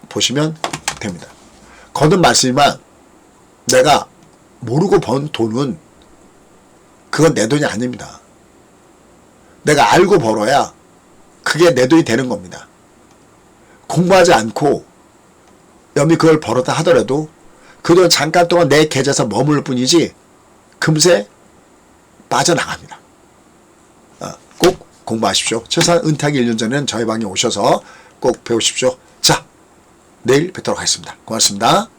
보시면 됩니다. 거듭 말씀이지만 내가 모르고 번 돈은 그건 내 돈이 아닙니다. 내가 알고 벌어야 그게 내 돈이 되는 겁니다. 공부하지 않고 여미 그걸 벌었다 하더라도 그 돈 잠깐 동안 내 계좌에서 머물 뿐이지 금세 빠져나갑니다. 꼭 공부하십시오. 최소한 은퇴하기 1년 전에는 저희 방에 오셔서 꼭 배우십시오. 자, 내일 뵙도록 하겠습니다. 고맙습니다.